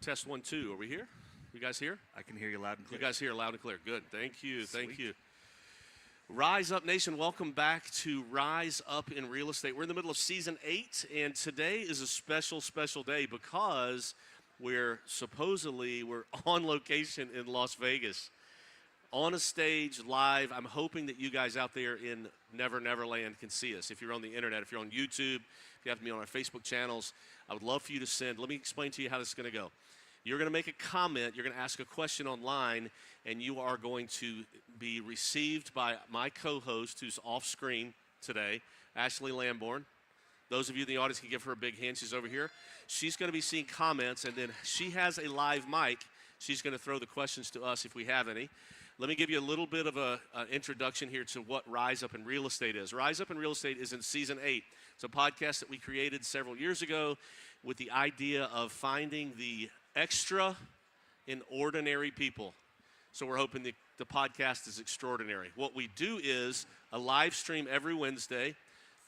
Test 1, 2. Are we here? You guys here? I can hear you loud and clear. You guys hear loud and clear. Good. Thank you. Sweet. Thank you. Rise Up Nation, welcome back to Rise Up in Real Estate. We're in the middle of Season 8, and today is a special, special day because we're on location in Las Vegas, on a stage, live. I'm hoping that you guys out there in Neverland can see us. If you're on the internet, if you're on YouTube, if you have to be on our Facebook channels, I would love for you to send. Let me explain to you how this is going to go. You're going to make a comment, you're going to ask a question online, and you are going to be received by my co-host who's off screen today, Ashley Lamborn. Those of you in the audience can give her a big hand. She's over here. She's going to be seeing comments, and then she has a live mic. She's going to throw the questions to us if we have any. Let me give you a little bit of an introduction here to what Rise Up in Real Estate is. Rise Up in Real Estate is in Season 8. It's a podcast that we created several years ago with the idea of finding the extra in ordinary people. So we're hoping the podcast is extraordinary. What we do is a live stream every Wednesday,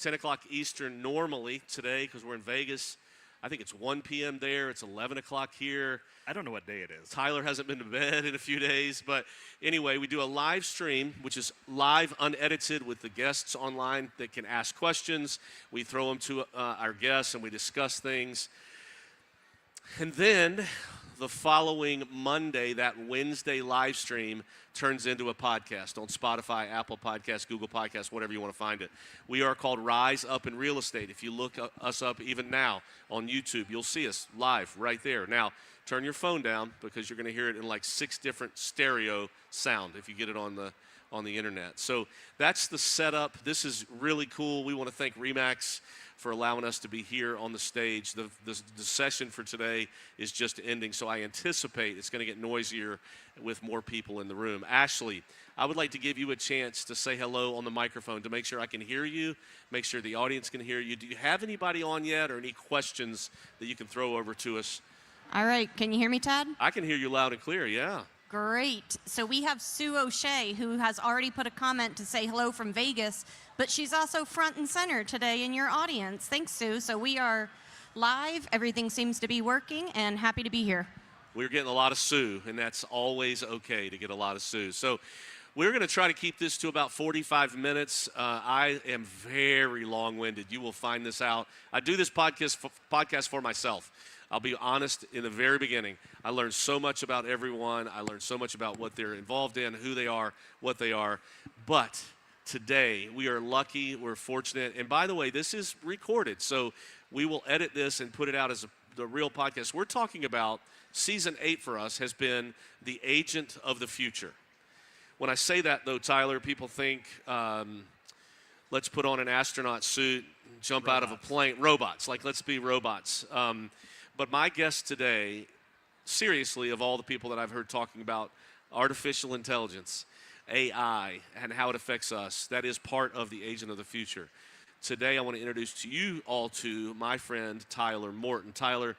10 o'clock Eastern normally today because we're in Vegas. I think it's 1 p.m. there. It's 11 o'clock here. I don't know what day it is. Tyler hasn't been to bed in a few days. But anyway, we do a live stream, which is live, unedited, with the guests online that can ask questions. We throw them to our guests, and we discuss things. And then the following Monday, that Wednesday live stream turns into a podcast on Spotify, Apple Podcasts, Google Podcasts, whatever you want to find it. We are called Rise Up in Real Estate. If you look us up even now on YouTube, you'll see us live right there. Now, turn your phone down because you're going to hear it in like 6 different stereo sound if you get it on the internet. So that's the setup. This is really cool. We want to thank REMAX for allowing us to be here on the stage. The session for today is just ending, so I anticipate it's going to get noisier with more people in the room. Ashley, I would like to give you a chance to say hello on the microphone to make sure I can hear you, make sure the audience can hear you. Do you have anybody on yet or any questions that you can throw over to us? All right. Can you hear me, Todd? I can hear you loud and clear, yeah. Great. So we have Sue O'Shea, who has already put a comment to say hello from Vegas, but she's also front and center today in your audience. Thanks, Sue. So we are live. Everything seems to be working, and happy to be here. We're getting a lot of Sue, and that's always okay to get a lot of Sue. So we're going to try to keep this to about 45 minutes. I am very long-winded. You will find this out. I do this podcast for myself. I'll be honest, in the very beginning, I learned so much about everyone. I learned so much about what they're involved in, who they are, what they are. But today, we are lucky, we're fortunate. And by the way, this is recorded, so we will edit this and put it out as the real podcast. We're talking about Season 8 for us has been the agent of the future. When I say that, though, Tyler, people think, let's put on an astronaut suit, jump out of a plane. Robots, like let's be robots. But my guest today, seriously, of all the people that I've heard talking about artificial intelligence, AI, and how it affects us, that is part of the agent of the future. Today, I want to introduce to you all to my friend, Tyler Morton. Tyler,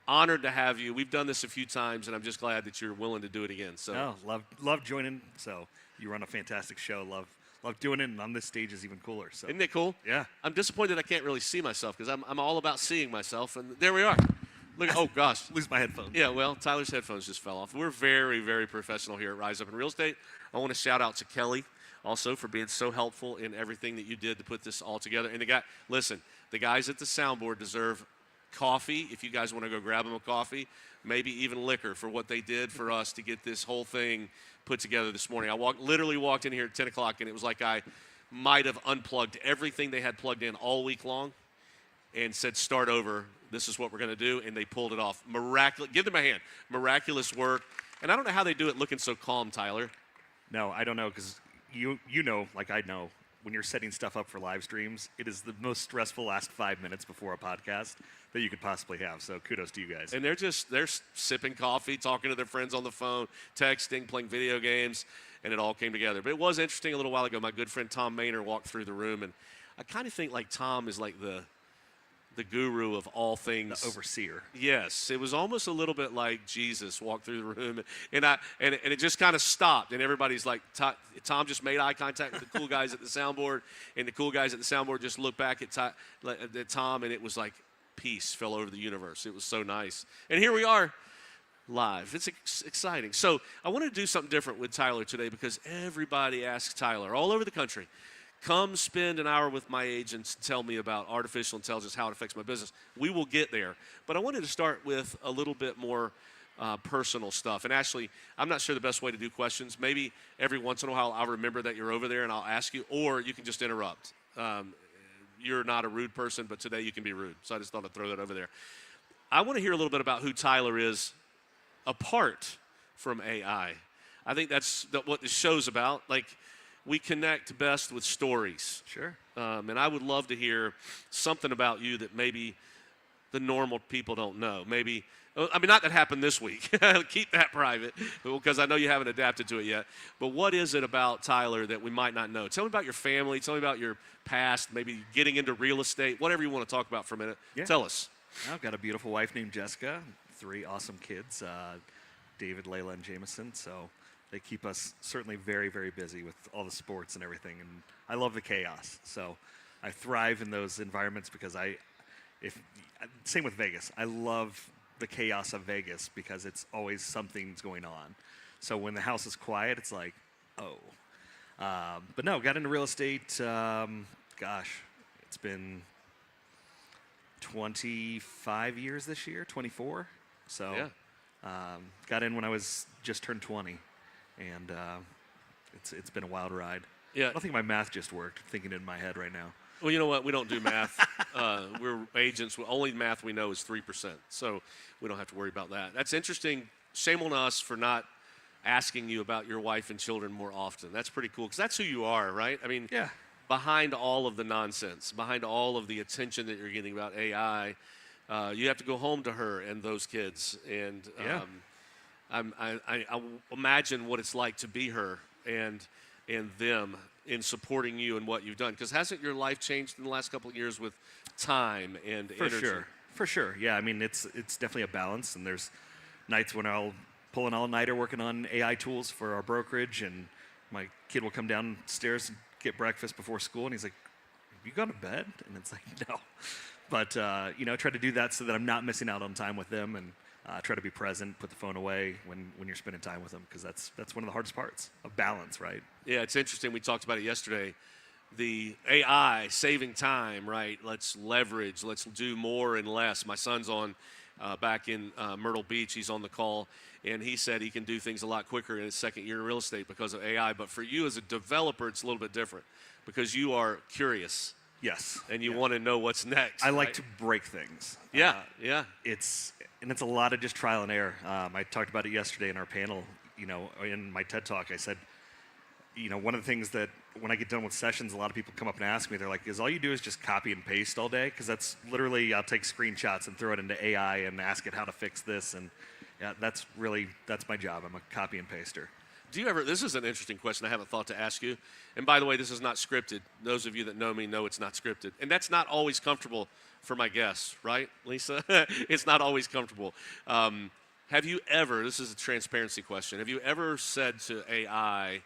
honored to have you. We've done this a few times, and I'm just glad that you're willing to do it again. So, love joining. So you run a fantastic show. Love doing it, and on this stage is even cooler. So isn't it cool? Yeah. I'm disappointed I can't really see myself because I'm all about seeing myself, and there we are. Look, oh gosh. Lose my headphones. Yeah, well, Tyler's headphones just fell off. We're very, very professional here at Rise Up in Real Estate. I want to shout out to Kelly also for being so helpful in everything that you did to put this all together. And the guys at the soundboard deserve coffee. If you guys want to go grab them a coffee, maybe even liquor for what they did for us to get this whole thing put together this morning. I literally walked in here at 10 o'clock, and it was like I might have unplugged everything they had plugged in all week long and said, start over. This is what we're going to do, and they pulled it off. Miraculous. Give them a hand. Miraculous work. And I don't know how they do it looking so calm, Tyler. No, I don't know, because you know, like I know, when you're setting stuff up for live streams, it is the most stressful last 5 minutes before a podcast that you could possibly have. So kudos to you guys. And they're sipping coffee, talking to their friends on the phone, texting, playing video games, and it all came together. But it was interesting a little while ago. My good friend Tom Maynard walked through the room, and I kind of think like Tom is like the guru of all things. The overseer. Yes, it was almost a little bit like Jesus walked through the room, and it just kind of stopped, and everybody's like, Tom just made eye contact with the cool guys at the soundboard, and the cool guys at the soundboard just looked back at Tom, and it was like peace fell over the universe. It was so nice. And here we are. live. It's exciting. So I wanted to do something different with Tyler today because everybody asks Tyler all over the country, come spend an hour with my agents and tell me about artificial intelligence, how it affects my business. We will get there. But I wanted to start with a little bit more personal stuff. And actually, I'm not sure the best way to do questions. Maybe every once in a while I'll remember that you're over there and I'll ask you, or you can just interrupt. You're not a rude person, but today you can be rude. So I just thought I'd throw that over there. I want to hear a little bit about who Tyler is apart from AI. I think that's what this show's about. Like, we connect best with stories. Sure. And I would love to hear something about you that maybe the normal people don't know. Maybe, I mean, not that happened this week. Keep that private because I know you haven't adapted to it yet. But what is it about Tyler that we might not know? Tell me about your family. Tell me about your past, maybe getting into real estate, whatever you want to talk about for a minute. Yeah. Tell us. I've got a beautiful wife named Jessica, 3 awesome kids, David, Layla, and Jameson. So they keep us certainly very, very busy with all the sports and everything. And I love the chaos. So I thrive in those environments because same with Vegas. I love the chaos of Vegas because it's always something's going on. So when the house is quiet, it's like, oh. But no, got into real estate, it's been 25 years this year, 24. So got in when I was just turned 20, and it's been a wild ride. Yeah. I don't think my math just worked, thinking in my head right now. Well, you know what? We don't do math. We're agents. Only math we know is 3%. So we don't have to worry about that. That's interesting. Shame on us for not asking you about your wife and children more often. That's pretty cool because that's who you are, right? I mean, yeah. Behind all of the nonsense, behind all of the attention that you're getting about AI, you have to go home to her and those kids. And I imagine what it's like to be her and them in supporting you and what you've done. Because hasn't your life changed in the last couple of years with time and energy? For sure. Yeah, I mean, it's definitely a balance. And there's nights when I'll pull an all-nighter working on AI tools for our brokerage, and my kid will come downstairs and get breakfast before school, and he's like, have you gone to bed? And it's like, no. But, try to do that so that I'm not missing out on time with them, and try to be present, put the phone away when you're spending time with them, because that's one of the hardest parts of balance, right? Yeah, it's interesting. We talked about it yesterday. The AI saving time, right? Let's leverage. Let's do more and less. My son's on back in Myrtle Beach. He's on the call, and he said he can do things a lot quicker in his second year in real estate because of AI. But for you as a developer, it's a little bit different because you are curious. Yes. And you want to know what's next. I like to break things. Yeah, It's a lot of just trial and error. I talked about it yesterday in our panel. In my TED Talk, I said, one of the things that when I get done with sessions, a lot of people come up and ask me, they're like, is all you do is just copy and paste all day? Because that's literally, I'll take screenshots and throw it into AI and ask it how to fix this. And yeah, that's my job. I'm a copy and paster. This is an interesting question I haven't thought to ask you. And by the way, this is not scripted. Those of you that know me know it's not scripted. And that's not always comfortable for my guests, right, Lisa? It's not always comfortable. Have you ever, this is a transparency question, have you ever said to AI,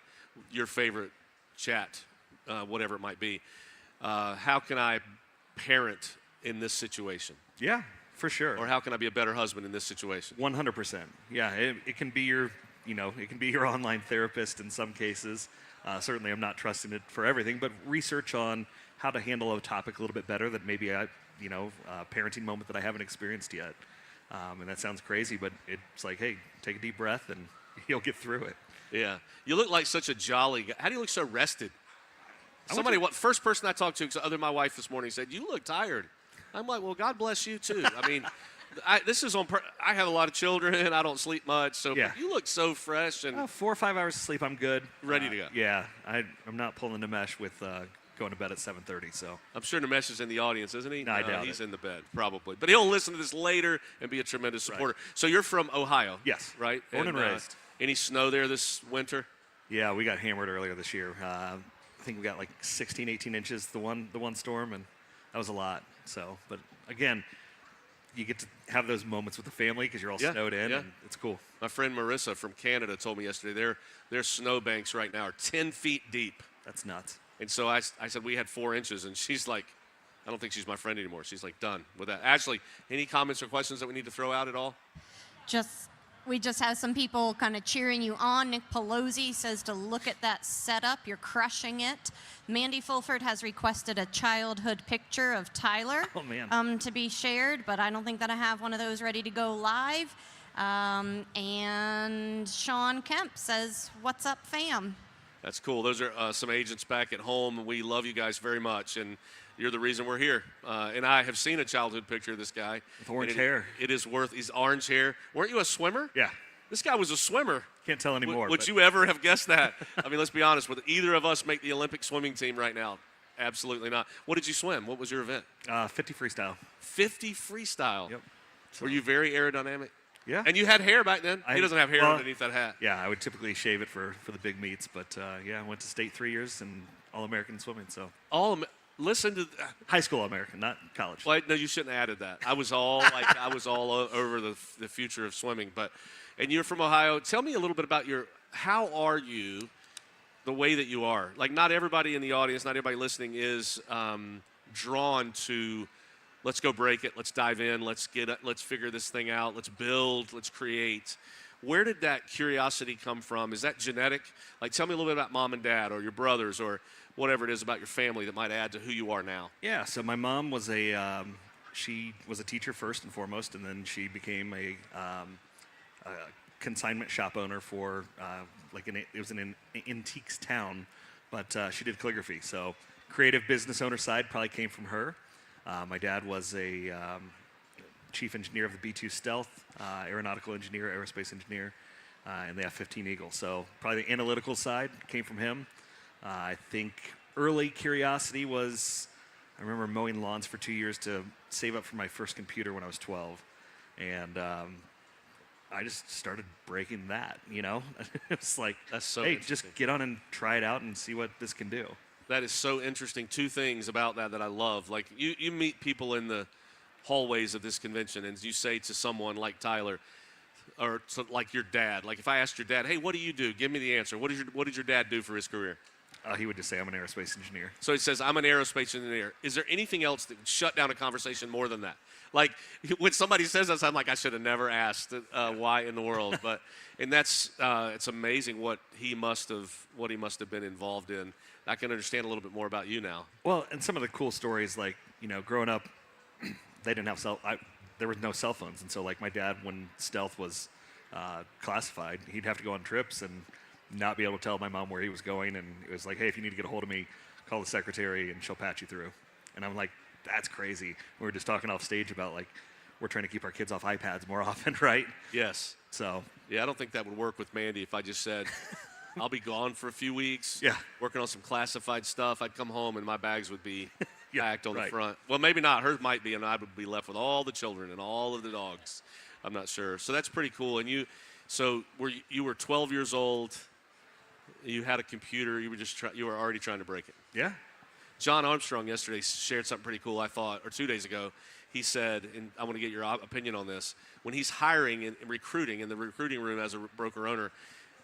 your favorite chat, whatever it might be, how can I parent in this situation? Yeah, for sure. Or how can I be a better husband in this situation? 100%. Yeah, it can be your online therapist in some cases. Certainly I'm not trusting it for everything, but research on how to handle a topic a little bit better that maybe a parenting moment that I haven't experienced yet. And that sounds crazy, but it's like, hey, take a deep breath and you'll get through it. Yeah. You look like such a jolly guy. How do you look so rested? First person I talked to, other than my wife this morning, said, you look tired. I'm like, well, God bless you too. I mean, I have a lot of children. I don't sleep much. So yeah. You look so fresh. And 4 or 5 hours of sleep, I'm good. Ready to go. Yeah. I'm not pulling the mesh with going to bed at 7:30. So I'm sure Nimesh is in the audience, isn't he? No, I doubt he's in the bed, probably. But he'll listen to this later and be a tremendous supporter. Right. So you're from Ohio. Yes. Right? Born and raised. Any snow there this winter? Yeah, we got hammered earlier this year. I think we got like 16, 18 inches the one storm, and that was a lot. So, but again, you get to have those moments with the family because you're all snowed in, and it's cool. My friend Marissa from Canada told me yesterday their snow banks right now are 10 feet deep. That's nuts. And so I said we had 4 inches, and she's like, I don't think she's my friend anymore. She's like, done with that. Ashley, any comments or questions that we need to throw out at all? Just We just have some people kind of cheering you on. Nick Pelosi says to look at that setup. You're crushing it. Mandy Fulford has requested a childhood picture of Tyler to be shared, but I don't think that I have one of those ready to go live. And Sean Kemp says, what's up, fam? That's cool. Those are some agents back at home. We love you guys very much, and you're the reason we're here. And I have seen a childhood picture of this guy. With orange hair. It is worth his orange hair. Weren't you a swimmer? Yeah. This guy was a swimmer. Can't tell anymore. Would you ever have guessed that? I mean, let's be honest. Would either of us make the Olympic swimming team right now? Absolutely not. What did you swim? What was your event? 50 freestyle. 50 freestyle. Yep. Were you very aerodynamic? Yeah. And you had hair back then? He doesn't have hair underneath that hat. Yeah, I would typically shave it for the big meets, but yeah, I went to state 3 years and All-American swimming, so. Listen to high school All-American, not college. Well, no, you shouldn't have added that. I was all over the future of swimming. And you're from Ohio. Tell me a little bit about how are you the way that you are? Like, not everybody in the audience, not everybody listening is drawn to, let's go break it, let's dive in, let's figure this thing out, let's build, let's create. Where did that curiosity come from? Is that genetic? Like, tell me a little bit about mom and dad or your brothers or whatever it is about your family that might add to who you are now. Yeah, so my mom was she was a teacher first and foremost, and then she became a consignment shop owner for it was an antiques town, but she did calligraphy. So creative business owner side probably came from her. My dad was a chief engineer of the B-2 Stealth, aeronautical engineer, aerospace engineer, and they have 15 Eagles. So probably the analytical side came from him. I think early curiosity was, I remember mowing lawns for 2 years to save up for my first computer when I was 12. And I just started breaking that, It's like, that's so hey, just get on and try it out and see what this can do. That is so interesting. Two things about that I love. Like, you meet people in the hallways of this convention, and you say to someone like Tyler, or like your dad, like if I asked your dad, hey, what do you do? Give me the answer. What did your dad do for his career? He would just say, I'm an aerospace engineer. So he says, I'm an aerospace engineer. Is there anything else that would shut down a conversation more than that? Like, when somebody says that, I'm like, I should have never asked why in the world. And that's it's amazing what he must have been involved in. I can understand a little bit more about you now. Well, and some of the cool stories, like, growing up, they didn't have there were no cell phones. And so, like, my dad, when stealth was classified, he'd have to go on trips and not be able to tell my mom where he was going. And it was like, hey, if you need to get a hold of me, call the secretary and she'll patch you through. And I'm like, that's crazy. We were just talking off stage about, like, we're trying to keep our kids off iPads more often, right? Yes. So. Yeah, I don't think that would work with Mandy if I just said, I'll be gone for a few weeks, working on some classified stuff. I'd come home and my bags would be packed on the front. Well, maybe not. Hers might be, and I would be left with all the children and all of the dogs. I'm not sure. So that's pretty cool. And you were 12 years old. You had a computer. You were already trying to break it. Yeah. John Armstrong yesterday shared something pretty cool, I thought, or 2 days ago. He said, and I want to get your opinion on this, when he's hiring and recruiting in the recruiting room as a broker owner,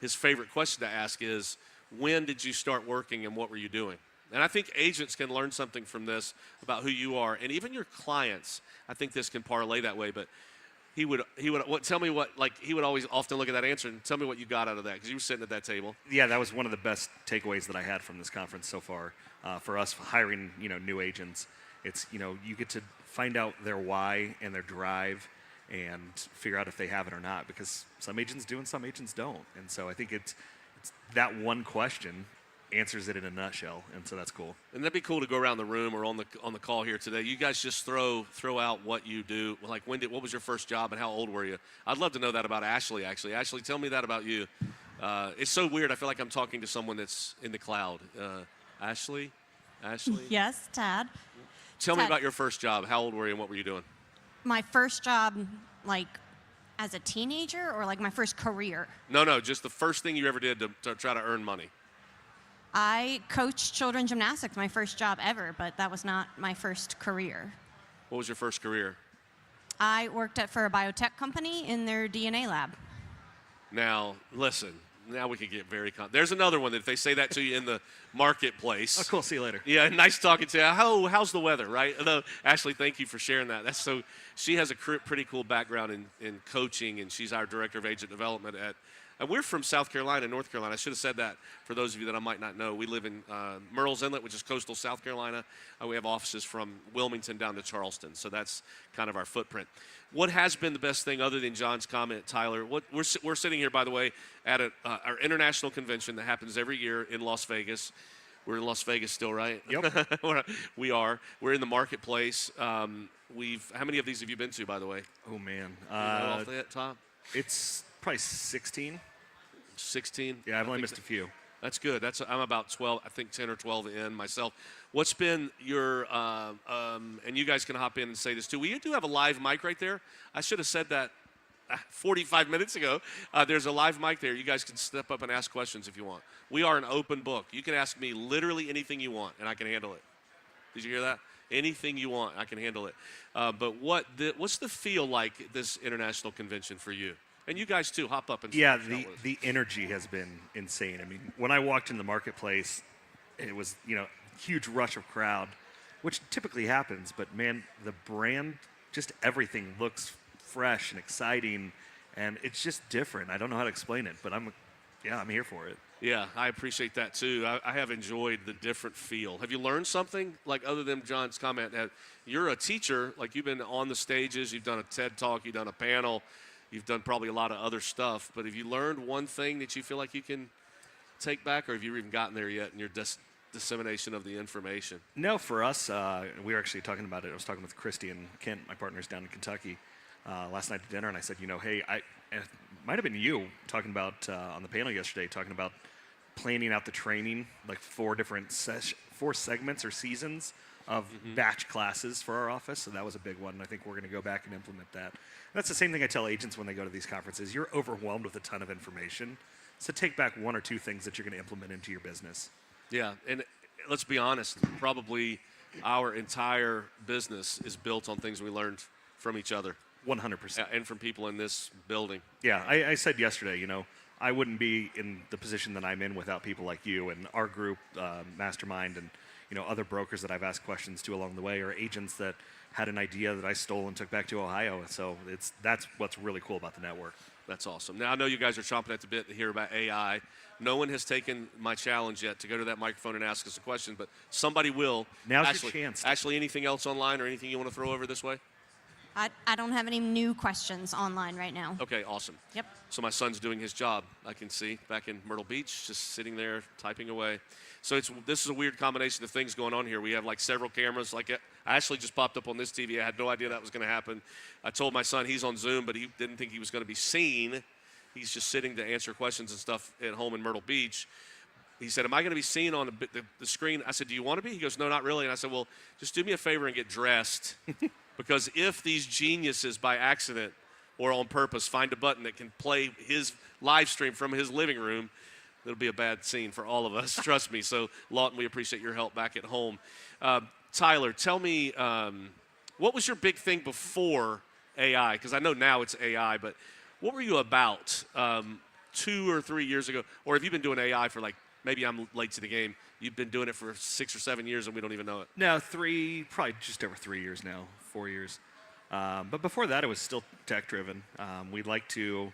his favorite question to ask is, when did you start working and what were you doing? And I think agents can learn something from this about who you are, and even your clients. I think this can parlay that way, but he would tell me what, like, he would always often look at that answer and tell me what you got out of that, because you were sitting at that table. Yeah, that was one of the best takeaways that I had from this conference so far. For us hiring, new agents, it's, you get to find out their why and their drive and figure out if they have it or not, because some agents do and some agents don't. And so I think it's that one question answers it in a nutshell, and so that's cool. And that'd be cool to go around the room or on the call here today. You guys just throw out what you do. Like, what was your first job and how old were you? I'd love to know that about Ashley, actually. Ashley, tell me that about you. It's so weird. I feel like I'm talking to someone that's in the cloud. Ashley? Yes, Tad. Tell me about your first job. How old were you and what were you doing? My first job, like, as a teenager, or like my first career? No, just the first thing you ever did to try to earn money. I coached children's gymnastics, my first job ever, but that was not my first career. What was your first career? I worked for a biotech company in their DNA lab. Now, listen, Now we can get very there's another one that if they say that to you in the marketplace. Oh, cool. See you later. Yeah, nice talking to you. How's the weather, right? Ashley, thank you for sharing that. She has a pretty cool background in coaching, and she's our director of agent development and we're from South Carolina, North Carolina. I should have said that for those of you that I might not know. We live in Murrells Inlet, which is coastal South Carolina. We have offices from Wilmington down to Charleston, so that's kind of our footprint. What has been the best thing other than John's comment, Tyler? We're sitting here, by the way, at our international convention that happens every year in Las Vegas. We're in Las Vegas still, right? Yep. We are. We're in the marketplace. How many of these have you been to, by the way? Oh, man. Off the top? It's probably 16. 16? Yeah, I've only missed a few. That's good. I'm about 12, I think 10 or 12 in myself. What's been your, and you guys can hop in and say this too. We do have a live mic right there. I should have said that 45 minutes ago. There's a live mic there. You guys can step up and ask questions if you want. We are an open book. You can ask me literally anything you want, and I can handle it. Did you hear that? Anything you want, I can handle it. But what's the feel like this international convention for you? And you guys too, hop up and yeah, the energy has been insane. I mean, when I walked in the marketplace, it was huge rush of crowd, which typically happens. But man, the brand, just everything looks fresh and exciting, and it's just different. I don't know how to explain it, but I'm here for it. Yeah, I appreciate that too. I have enjoyed the different feel. Have you learned something, like other than John's comment? You're a teacher, like you've been on the stages, you've done a TED Talk, you've done a panel, you've done probably a lot of other stuff, but have you learned one thing that you feel like you can take back, or have you even gotten there yet in your dissemination of the information? No, for us, we were actually talking about it. I was talking with Christy and Kent, my partners down in Kentucky, last night at dinner, and I said, hey, it might have been you talking about on the panel yesterday, talking about planning out the training, like 4 segments or seasons of batch classes for our office. So that was a big one. And I think we're going to go back and implement that. And that's the same thing I tell agents when they go to these conferences. You're overwhelmed with a ton of information. So take back 1 or 2 things that you're going to implement into your business. Yeah, and let's be honest, probably our entire business is built on things we learned from each other. 100%. And from people in this building. Yeah, I said yesterday, I wouldn't be in the position that I'm in without people like you and our group, Mastermind, and other brokers that I've asked questions to along the way, or agents that had an idea that I stole and took back to Ohio. So that's what's really cool about the network. That's awesome. Now, I know you guys are chomping at the bit to hear about AI. No one has taken my challenge yet to go to that microphone and ask us a question, but somebody will. Now's your chance. Ashley, anything else online or anything you want to throw over this way? I don't have any new questions online right now. Okay, awesome. Yep. So my son's doing his job, I can see, back in Myrtle Beach, just sitting there typing away. So this is a weird combination of things going on here. We have like several cameras. Like Ashley just popped up on this TV. I had no idea that was going to happen. I told my son he's on Zoom, but he didn't think he was going to be seen. He's just sitting to answer questions and stuff at home in Myrtle Beach. He said, am I going to be seen on the screen? I said, do you want to be? He goes, no, not really. And I said, well, just do me a favor and get dressed. Because if these geniuses by accident or on purpose find a button that can play his live stream from his living room, it'll be a bad scene for all of us. Trust me. So, Lawton, we appreciate your help back at home. Tyler, tell me, what was your big thing before AI? Because I know now it's AI, but what were you about 2 or 3 years ago? Or have you been doing AI for maybe I'm late to the game. You've been doing it for 6 or 7 years and we don't even know it. No, probably just over 3 years now, 4 years. But before that, it was still tech-driven. We'd like to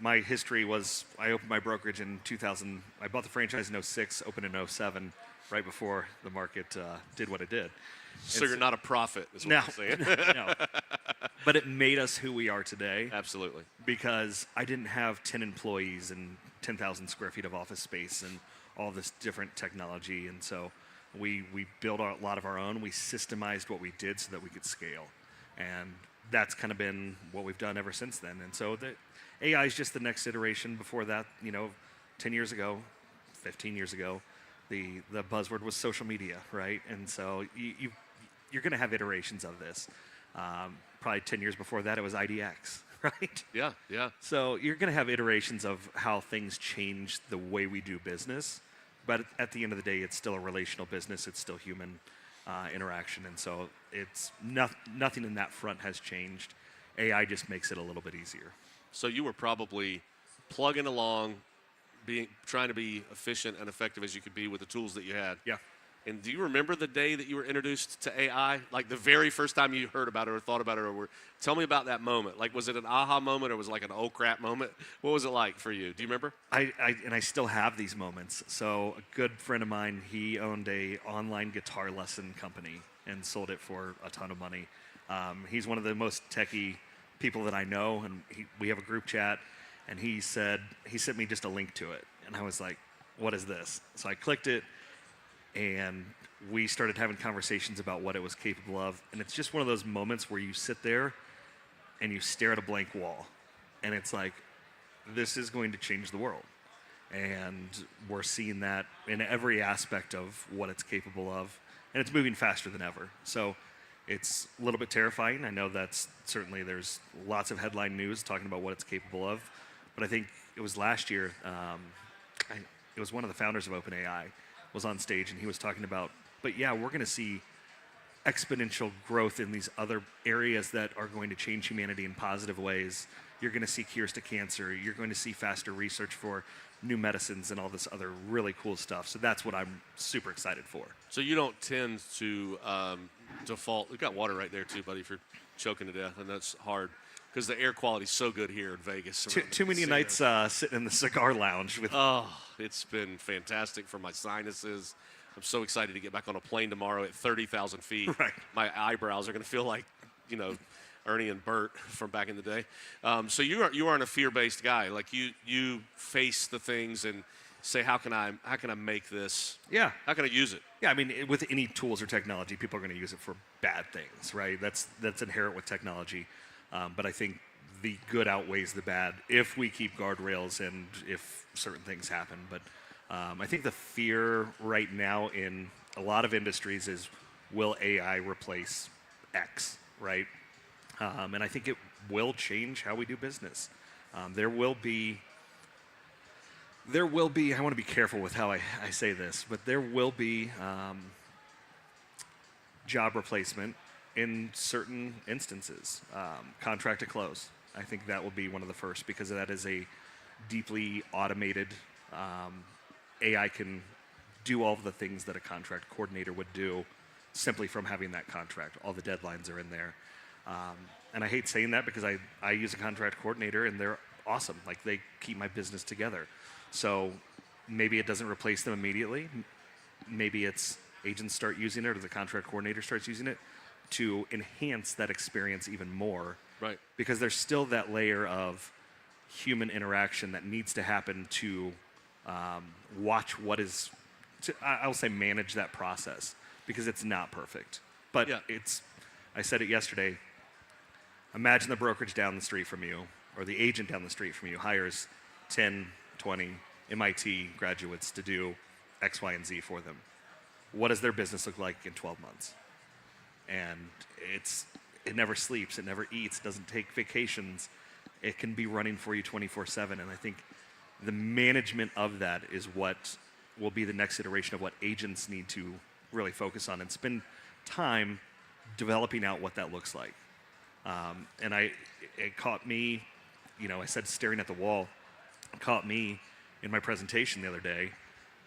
my history was I opened my brokerage in 2000. I bought the franchise in 2006, opened in 2007, right before the market did what it did. So you're not a prophet, is what you're saying. No. But it made us who we are today. Absolutely. Because I didn't have 10 employees and 10,000 square feet of office space and all this different technology. And so we built a lot of our own. We systemized what we did so that we could scale. And that's kind of been what we've done ever since then. And so the AI is just the next iteration. Before that, 10 years ago, 15 years ago, the buzzword was social media, right? And so you're going to have iterations of this. Probably 10 years before that, it was IDX, right? Yeah, yeah. So you're going to have iterations of how things change the way we do business. But at the end of the day, it's still a relational business. It's still human interaction. And so it's nothing in that front has changed. AI just makes it a little bit easier. So you were probably plugging along trying to be efficient and effective as you could be with the tools that you had. Yeah. And do you remember the day that you were introduced to AI? Like the very first time you heard about it or thought about it, tell me about that moment. Like, was it an aha moment or was it like an oh crap moment? What was it like for you? Do you remember? I still have these moments. So a good friend of mine, he owned a online guitar lesson company and sold it for a ton of money. He's one of the most techie people that I know, and we have a group chat. And he sent me just a link to it, and I was like, "What is this?" So I clicked it. And we started having conversations about what it was capable of. And it's just one of those moments where you sit there and you stare at a blank wall. And it's like, this is going to change the world. And we're seeing that in every aspect of what it's capable of. And it's moving faster than ever. So it's a little bit terrifying. I know that's certainly, there's lots of headline news talking about what it's capable of. But I think it was last year, it was one of the founders of OpenAI was on stage, and he was talking about, but yeah, we're going to see exponential growth in these other areas that are going to change humanity in positive ways. You're going to see cures to cancer. You're going to see faster research for new medicines and all this other really cool stuff. So that's what I'm super excited for. So you don't tend to default. We've got water right there too, buddy, if you're choking to death, and that's hard because the air quality's so good here in Vegas. Too many nights sitting in the cigar lounge with. Oh, it's been fantastic for my sinuses. I'm so excited to get back on a plane tomorrow at 30,000 feet. Right. My eyebrows are going to feel like, Ernie and Bert from back in the day. So you aren't a fear-based guy. Like you face the things and say, how can I make this? Yeah. How can I use it? Yeah, I mean, with any tools or technology, people are going to use it for bad things, right? That's inherent with technology. But I think the good outweighs the bad if we keep guardrails and if certain things happen. But I think the fear right now in a lot of industries is, will AI replace X, right? And I think it will change how we do business. There will be, I want to be careful with how I say this, but there will be job replacement in certain instances. Contract to close. I think that will be one of the first because that is a deeply automated, AI can do all of the things that a contract coordinator would do simply from having that contract. All the deadlines are in there. And I hate saying that because I use a contract coordinator and they're awesome. Like they keep my business together. So maybe it doesn't replace them immediately. Maybe it's agents start using it or the contract coordinator starts using it to enhance that experience even more. Right. Because there's still that layer of human interaction that needs to happen to watch what is, I'll say manage that process because it's not perfect. But yeah. I said it yesterday, imagine the brokerage down the street from you or the agent down the street from you hires 10, 20 MIT graduates to do X, Y, and Z for them. What does their business look like in 12 months? And it never sleeps, it never eats, doesn't take vacations. It can be running for you 24/7. And I think the management of that is what will be the next iteration of what agents need to really focus on and spend time developing out what that looks like. And it caught me, I said staring at the wall, it caught me in my presentation the other day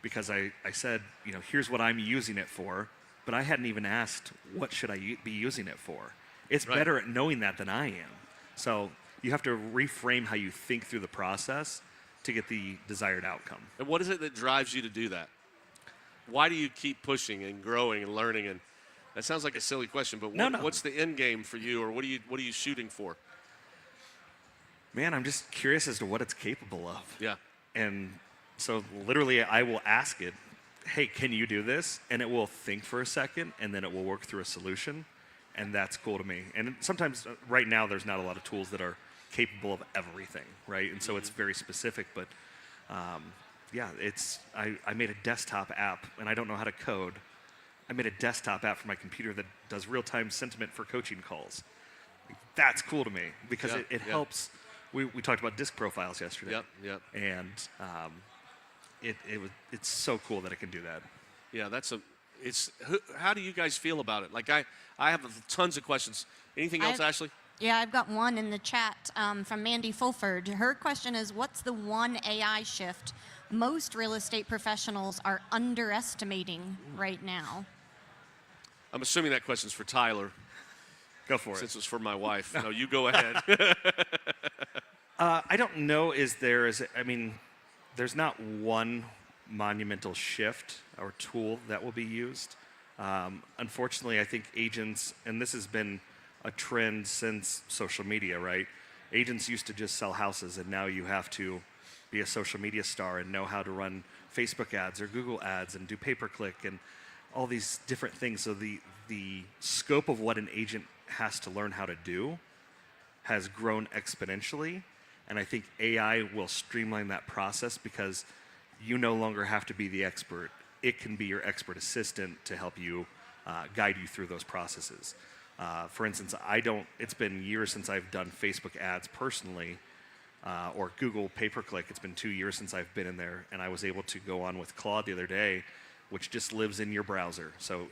because I said, here's what I'm using it for, but I hadn't even asked what should I be using it for. It's right. better at knowing that than I am. So you have to reframe how you think through the process to get the desired outcome. And what is it that drives you to do that? Why do you keep pushing and growing and learning? And that sounds like a silly question, but what's the end game for you, or what are you shooting for? Man, I'm just curious as to what it's capable of. Yeah. And so literally I will ask it, hey, can you do this? And it will think for a second, and then it will work through a solution. And that's cool to me. And sometimes, right now, there's not a lot of tools that are capable of everything, right? And so it's very specific. But yeah, I made a desktop app, and I don't know how to code. I made a desktop app for my computer that does real-time sentiment for coaching calls. That's cool to me because it helps. We talked about disk profiles yesterday. Yep. And it's so cool that it can do that. Yeah, how do you guys feel about it? Like I have tons of questions. Anything else, Ashley? Yeah, I've got one in the chat from Mandy Fulford. Her question is, what's the one AI shift most real estate professionals are underestimating right now? I'm assuming that question's for Tyler, Go for since it. it's for my wife. No, you go ahead. I don't know. There's not one monumental shift or tool that will be used. Unfortunately, I think agents, and this has been a trend since social media, right? Agents used to just sell houses, and now you have to be a social media star and know how to run Facebook ads or Google ads and do pay-per-click and all these different things. So the scope of what an agent has to learn how to do has grown exponentially. And I think AI will streamline that process because you no longer have to be the expert. It can be your expert assistant to help you guide you through those processes. For instance, it's been years since I've done Facebook ads personally, or Google pay-per-click. It's been 2 years since I've been in there, and I was able to go on with Claude the other day, which just lives in your browser. So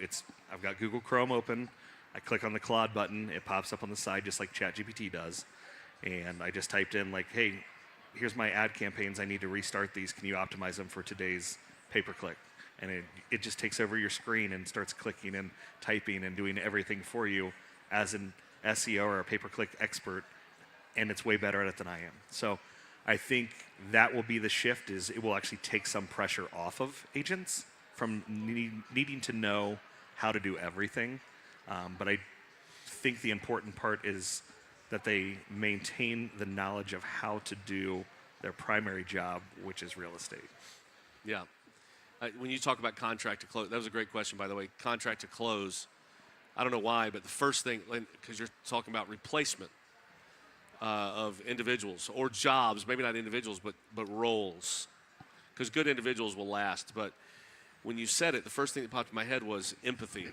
I've got Google Chrome open. I click on the Claude button. It pops up on the side just like ChatGPT does. And I just typed in like, hey, here's my ad campaigns. I need to restart these. Can you optimize them for today's pay-per-click? And it just takes over your screen and starts clicking and typing and doing everything for you as an SEO or a pay-per-click expert, and it's way better at it than I am. So I think that will be the shift, is it will actually take some pressure off of agents from needing to know how to do everything. But I think the important part is that they maintain the knowledge of how to do their primary job, which is real estate. Yeah. When you talk about contract to close, that was a great question, by the way. Contract to close, I don't know why, but the first thing, because you're talking about replacement of individuals or jobs, maybe not individuals, but roles, because good individuals will last. But when you said it, the first thing that popped in my head was empathy.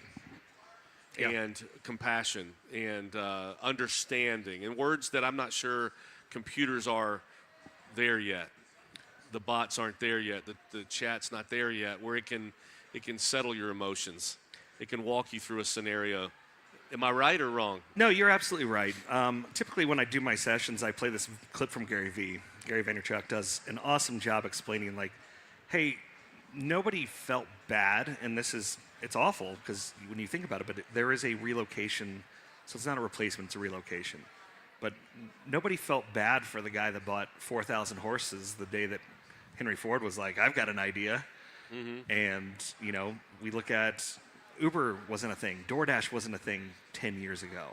Yeah. And compassion and understanding, and words that I'm not sure computers are there yet. The bots aren't there yet. The chat's not there yet, where it can settle your emotions. It can walk you through a scenario. Am I right or wrong? No, you're absolutely right. Typically when I do my sessions, I play this clip from Gary V. Gary Vaynerchuk does an awesome job explaining, like, hey, nobody felt bad, and it's awful because when you think about it, but there is a relocation, so it's not a replacement, it's a relocation. But nobody felt bad for the guy that bought 4,000 horses the day that Henry Ford was like, I've got an idea. Mm-hmm. And, we look at Uber wasn't a thing. DoorDash wasn't a thing 10 years ago.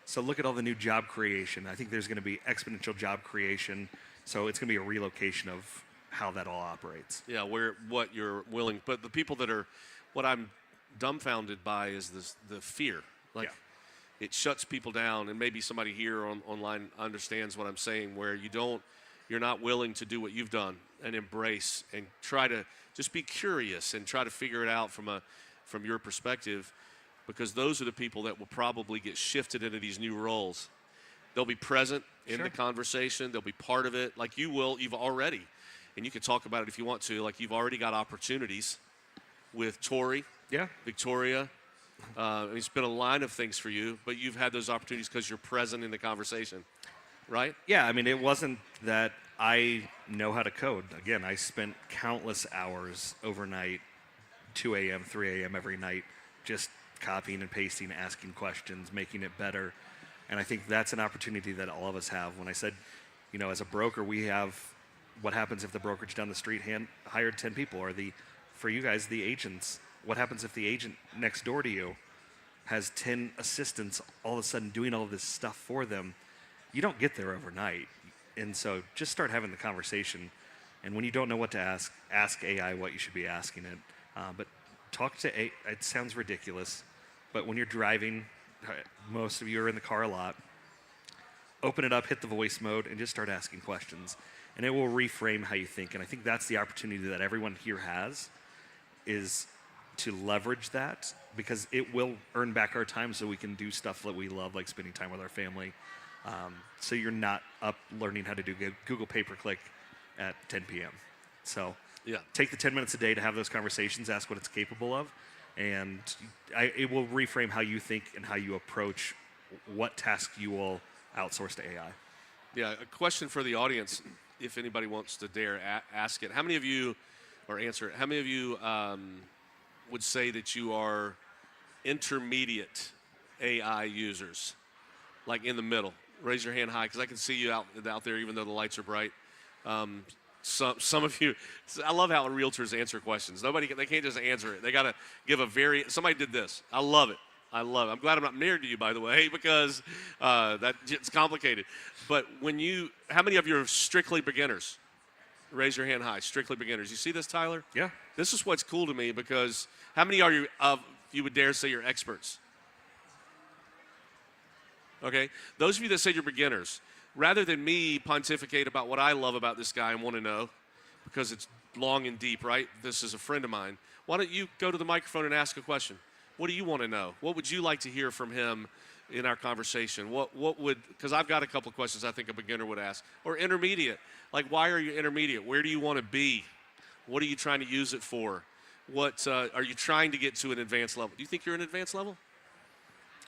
So look at all the new job creation. I think there's going to be exponential job creation. So it's going to be a relocation of how that all operates. Yeah, what you're willing. But the people that are, what I'm dumbfounded by is the fear. Like, yeah. It shuts people down, and maybe somebody here online understands what I'm saying, where you're not willing to do what you've done and embrace and try to just be curious and try to figure it out from your perspective, because those are the people that will probably get shifted into these new roles. They'll be present in the conversation. They'll be part of it, like you will. You've already, and you can talk about it if you want to, like you've already got opportunities with Tori, Victoria. It's been a line of things for you, but you've had those opportunities because you're present in the conversation, right? Yeah, it wasn't that I know how to code. Again, I spent countless hours overnight, 2 a.m., 3 a.m. every night, just copying and pasting, asking questions, making it better. And I think that's an opportunity that all of us have. When I said, as a broker, we have what happens if the brokerage down the street hired 10 people, or for you guys, the agents. What happens if the agent next door to you has 10 assistants all of a sudden doing all of this stuff for them? You don't get there overnight. And so just start having the conversation. And when you don't know what to ask AI what you should be asking it. But talk to AI. It sounds ridiculous, but when you're driving, most of you are in the car a lot, open it up, hit the voice mode, and just start asking questions. And it will reframe how you think. And I think that's the opportunity that everyone here has, is to leverage that, because it will earn back our time so we can do stuff that we love, like spending time with our family. So you're not up learning how to do Google pay-per-click at 10 p.m. So take the 10 minutes a day to have those conversations, ask what it's capable of, and it will reframe how you think and how you approach what task you will outsource to AI. Yeah, a question for the audience. if anybody wants to dare ask it. How many of you, or answer it, how many of you would say that you are intermediate AI users, like in the middle? Raise your hand high, because I can see you out there, even though the lights are bright. Some of you, I love how realtors answer questions. They can't just answer it. They got to give somebody did this. I love it. I'm glad I'm not married to you, by the way, because it's complicated. But how many of you are strictly beginners? Raise your hand high, strictly beginners. You see this, Tyler? Yeah. This is what's cool to me, because how many are you would dare say you're experts? Okay, those of you that say you're beginners, rather than me pontificate about what I love about this guy and want to know, because it's long and deep, right? This is a friend of mine. Why don't you go to the microphone and ask a question? What do you want to know? What would you like to hear from him in our conversation? Because I've got a couple of questions I think a beginner would ask. Or intermediate, like why are you intermediate? Where do you want to be? What are you trying to use it for? What are you trying to get to an advanced level? Do you think you're an advanced level?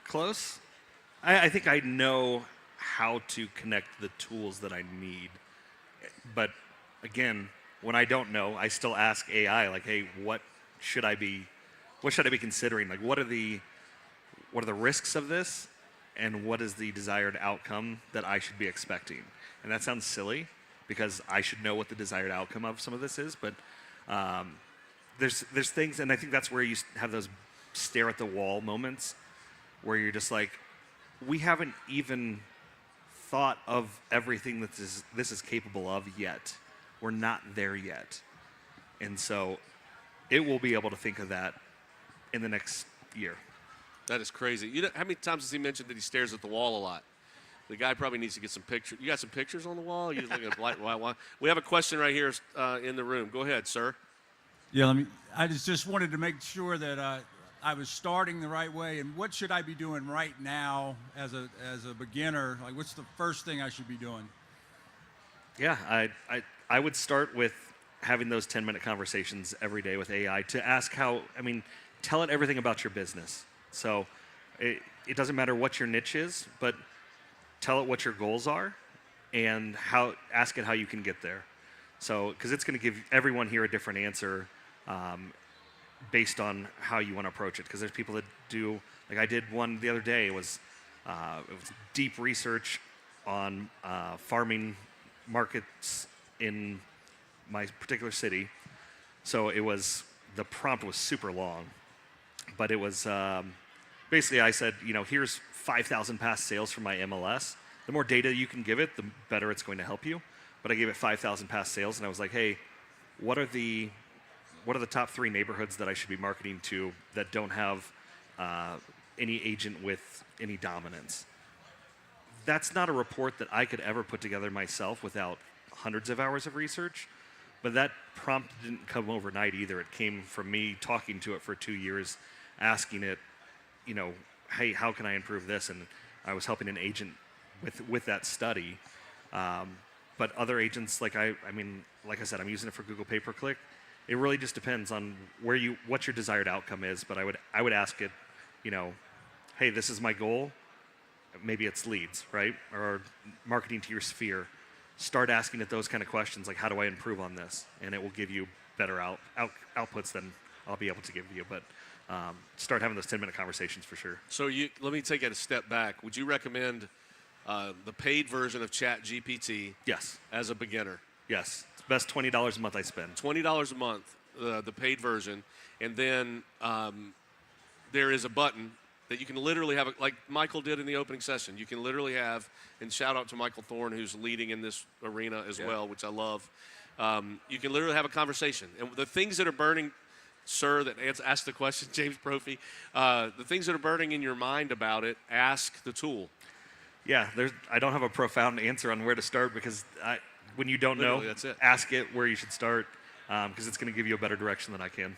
Close. I think I know how to connect the tools that I need. But again, when I don't know, I still ask AI, like, hey, what should I be considering? Like, what are the risks of this, and what is the desired outcome that I should be expecting? And that sounds silly, because I should know what the desired outcome of some of this is, but there's things, and I think that's where you have those stare at the wall moments, where you're just like, we haven't even thought of everything that this is capable of yet. We're not there yet. And so it will be able to think of that in the next year. That is crazy. How many times has he mentioned that he stares at the wall a lot? The guy probably needs to get some pictures. You got some pictures on the wall? You're looking at why? We have a question right here in the room. Go ahead, sir. Yeah, I just wanted to make sure that I was starting the right way, and what should I be doing right now as a beginner? Like, what's the first thing I should be doing? Yeah, I would start with having those 10-minute conversations every day with AI to ask tell it everything about your business. So it doesn't matter what your niche is, but tell it what your goals are and ask it how you can get there. So, because it's going to give everyone here a different answer based on how you want to approach it. Because there's people that do, like I did one the other day, it was deep research on farming markets in my particular city. So the prompt was super long, but it was basically I said, here's 5,000 past sales from my MLS. The more data you can give it, the better it's going to help you. But I gave it 5,000 past sales, and I was like, hey, what are the top 3 neighborhoods that I should be marketing to that don't have any agent with any dominance? That's not a report that I could ever put together myself without hundreds of hours of research, but that prompt didn't come overnight either. It came from me talking to it for 2 years, asking it, hey, how can I improve this? And I was helping an agent with that study. But other agents, like I said, I'm using it for Google pay-per-click. It really just depends on what your desired outcome is. But I would ask it, hey, this is my goal. Maybe it's leads, right? Or marketing to your sphere. Start asking it those kind of questions, like how do I improve on this? And it will give you better outputs than I'll be able to give you. But start having those 10-minute conversations for sure. So let me take it a step back. Would you recommend the paid version of ChatGPT? Yes. As a beginner? Yes. It's the best $20 a month I spend. $20 a month, the paid version. And then there is a button that you can literally have, like Michael did in the opening session. You can literally have, and shout out to Michael Thorne, who's leading in this arena as well, which I love. You can literally have a conversation. And the things that are burning, sir, that asked the question, James Brophy, the things that are burning in your mind about it, ask the tool. Yeah, I don't have a profound answer on where to start, because when you don't Literally, know, that's it. ask it where you should start, because it's going to give you a better direction than I can.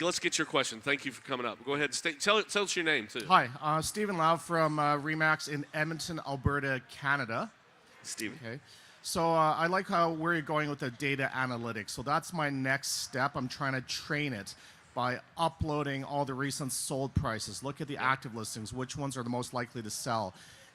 Let's get your question. Thank you for coming up. Go ahead and tell us your name, too. Hi, Stephen Lau from REMAX in Edmonton, Alberta, Canada. Steven. Okay. So I like where you're going with the data analytics. So that's my next step. I'm trying to train it by uploading all the recent sold prices. Look at the active listings. Which ones are the most likely to sell?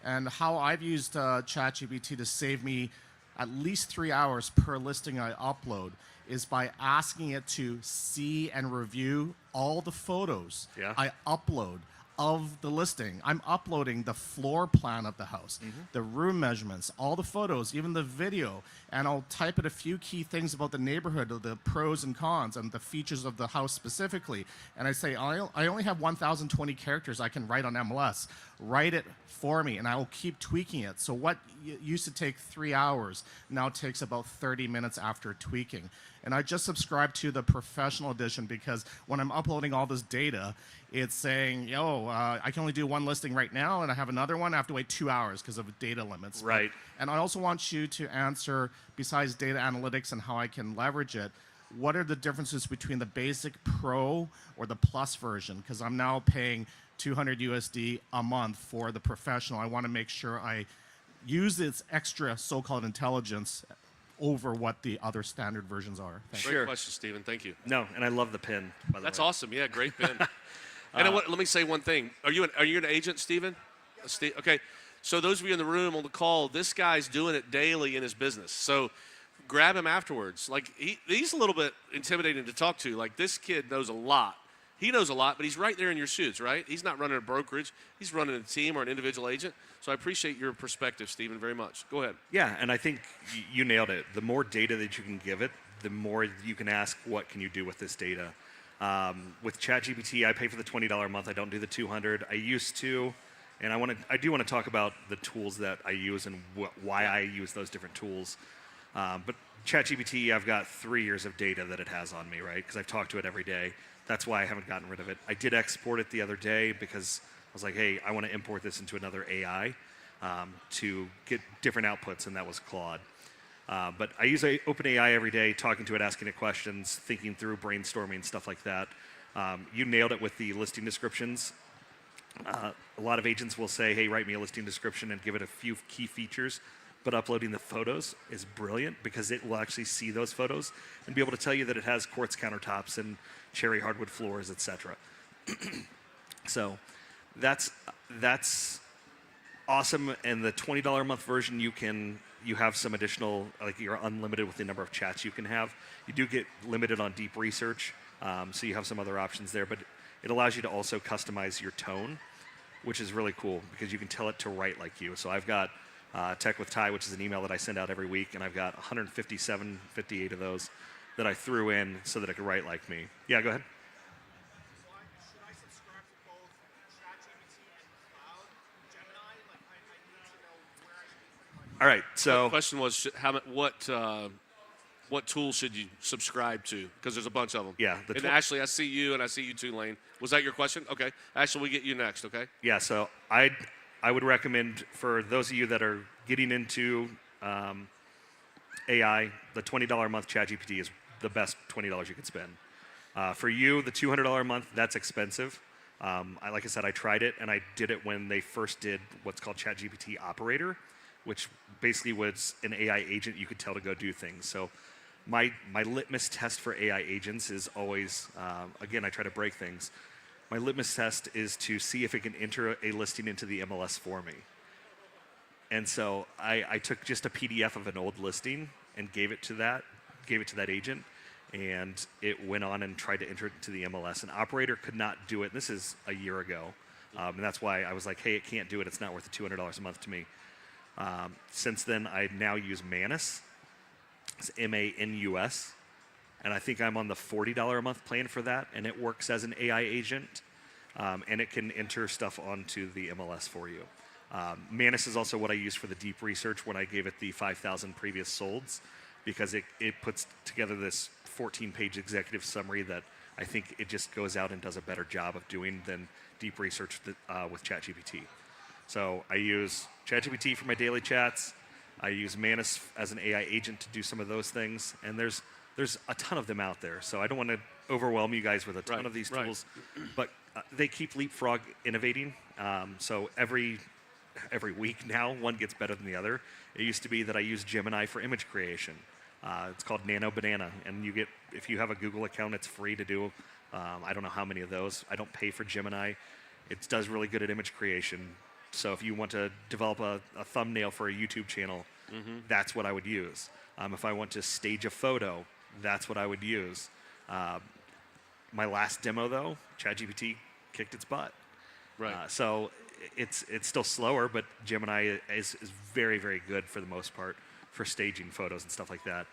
And how I've used ChatGPT to save me at least 3 hours per listing I upload is by asking it to see and review all the photos Yeah. I upload of the listing. I'm uploading the floor plan of the house, the room measurements, all the photos, even the video, and I'll type in a few key things about the neighborhood, the pros and cons, and the features of the house specifically. And I say, I only have 1,020 characters I can write on MLS. Write it for me, and I will keep tweaking it. So what used to take 3 hours now takes about 30 minutes after tweaking. And I just subscribed to the professional edition because when I'm uploading all this data, it's saying, I can only do one listing right now, and I have another one. I have to wait 2 hours because of data limits. Right. And I also want you to answer, besides data analytics and how I can leverage it, what are the differences between the basic pro or the plus version? Because I'm now paying 200 USD a month for the professional. I want to make sure I use its extra so-called intelligence over what the other standard versions are. Thanks. Great Sure. question, Stephen. Thank you. No, and I love the pin, by the That's way. awesome. Yeah, great pin. And let me say one thing. Are you an agent, Stephen? Okay. So those of you in the room on the call, this guy's doing it daily in his business. So grab him afterwards. Like he's a little bit intimidating to talk to. Like this kid knows a lot. He knows a lot, but he's right there in your shoes, right? He's not running a brokerage. He's running a team or an individual agent. So I appreciate your perspective, Stephen, very much. Go ahead. Yeah, and I think you nailed it. The more data that you can give it, the more you can ask, what can you do with this data? With ChatGPT, I pay for the $20 a month. I don't do the $200. I used to, and I do want to talk about the tools that I use and why I use those different tools. But ChatGPT, I've got 3 years of data that it has on me, right? Because I've talked to it every day. That's why I haven't gotten rid of it. I did export it the other day because I was like, hey, I want to import this into another AI to get different outputs, and that was Claude. But I use OpenAI every day, talking to it, asking it questions, thinking through, brainstorming, stuff like that. You nailed it with the listing descriptions. A lot of agents will say, hey, write me a listing description and give it a few key features. But uploading the photos is brilliant because it will actually see those photos and be able to tell you that it has quartz countertops and cherry hardwood floors, etc. So that's awesome. And the $20 a month version, you have some additional, like you're unlimited with the number of chats you can have. You do get limited on deep research, so you have some other options there. But it allows you to also customize your tone, which is really cool because you can tell it to write like you. So I've got Tech with Ty, which is an email that I send out every week, and I've got 157, 58 of those that I threw in so that it could write like me. Yeah, go ahead. Should I subscribe to both ChatGPT and Cloud Gemini? Like, I need to know where I should be putting my All right, so The question was, what tool should you subscribe to? Because there's a bunch of them. Yeah, And Ashley, I see you, and I see you too, Lane. Was that your question? Okay. Ashley, we get you next, okay? yeah, so I would recommend for those of you that are getting into AI, the $20 a month ChatGPT is the best $20 you could spend. For you, the $200 a month, that's expensive. Like I said, I tried it, and I did it when they first did what's called ChatGPT Operator, which basically was an AI agent you could tell to go do things. So my litmus test for AI agents is always, again, I try to break things. My litmus test is to see if it can enter a listing into the MLS for me. And so I took just a PDF of an old listing and gave it to that agent, and it went on and tried to enter it into the MLS. An operator could not do it. This is a year ago, and that's why I was like, hey, it can't do it. It's not worth the $200 a month to me. Since then, I now use Manus. It's MANUS. And I think I'm on the $40 a month plan for that, and it works as an AI agent, and it can enter stuff onto the MLS for you. Manus is also what I use for the deep research when I gave it the 5,000 previous solds, because it puts together this 14-page executive summary that I think it just goes out and does a better job of doing than deep research with ChatGPT. So I use ChatGPT for my daily chats. I use Manus as an AI agent to do some of those things, and there's a ton of them out there. So I don't want to overwhelm you guys with a ton of these tools, but they keep leapfrog innovating. So every week now, one gets better than the other. It used to be that I used Gemini for image creation. It's called Nano Banana, and you get, if you have a Google account, it's free to do. I don't know how many of those. I don't pay for Gemini. It does really good at image creation. So if you want to develop a thumbnail for a YouTube channel, that's what I would use. If I want to stage a photo, that's what I would use. My last demo, though, ChatGPT kicked its butt. Right. So it's still slower, but Gemini is very, very good for the most part for staging photos and stuff like that.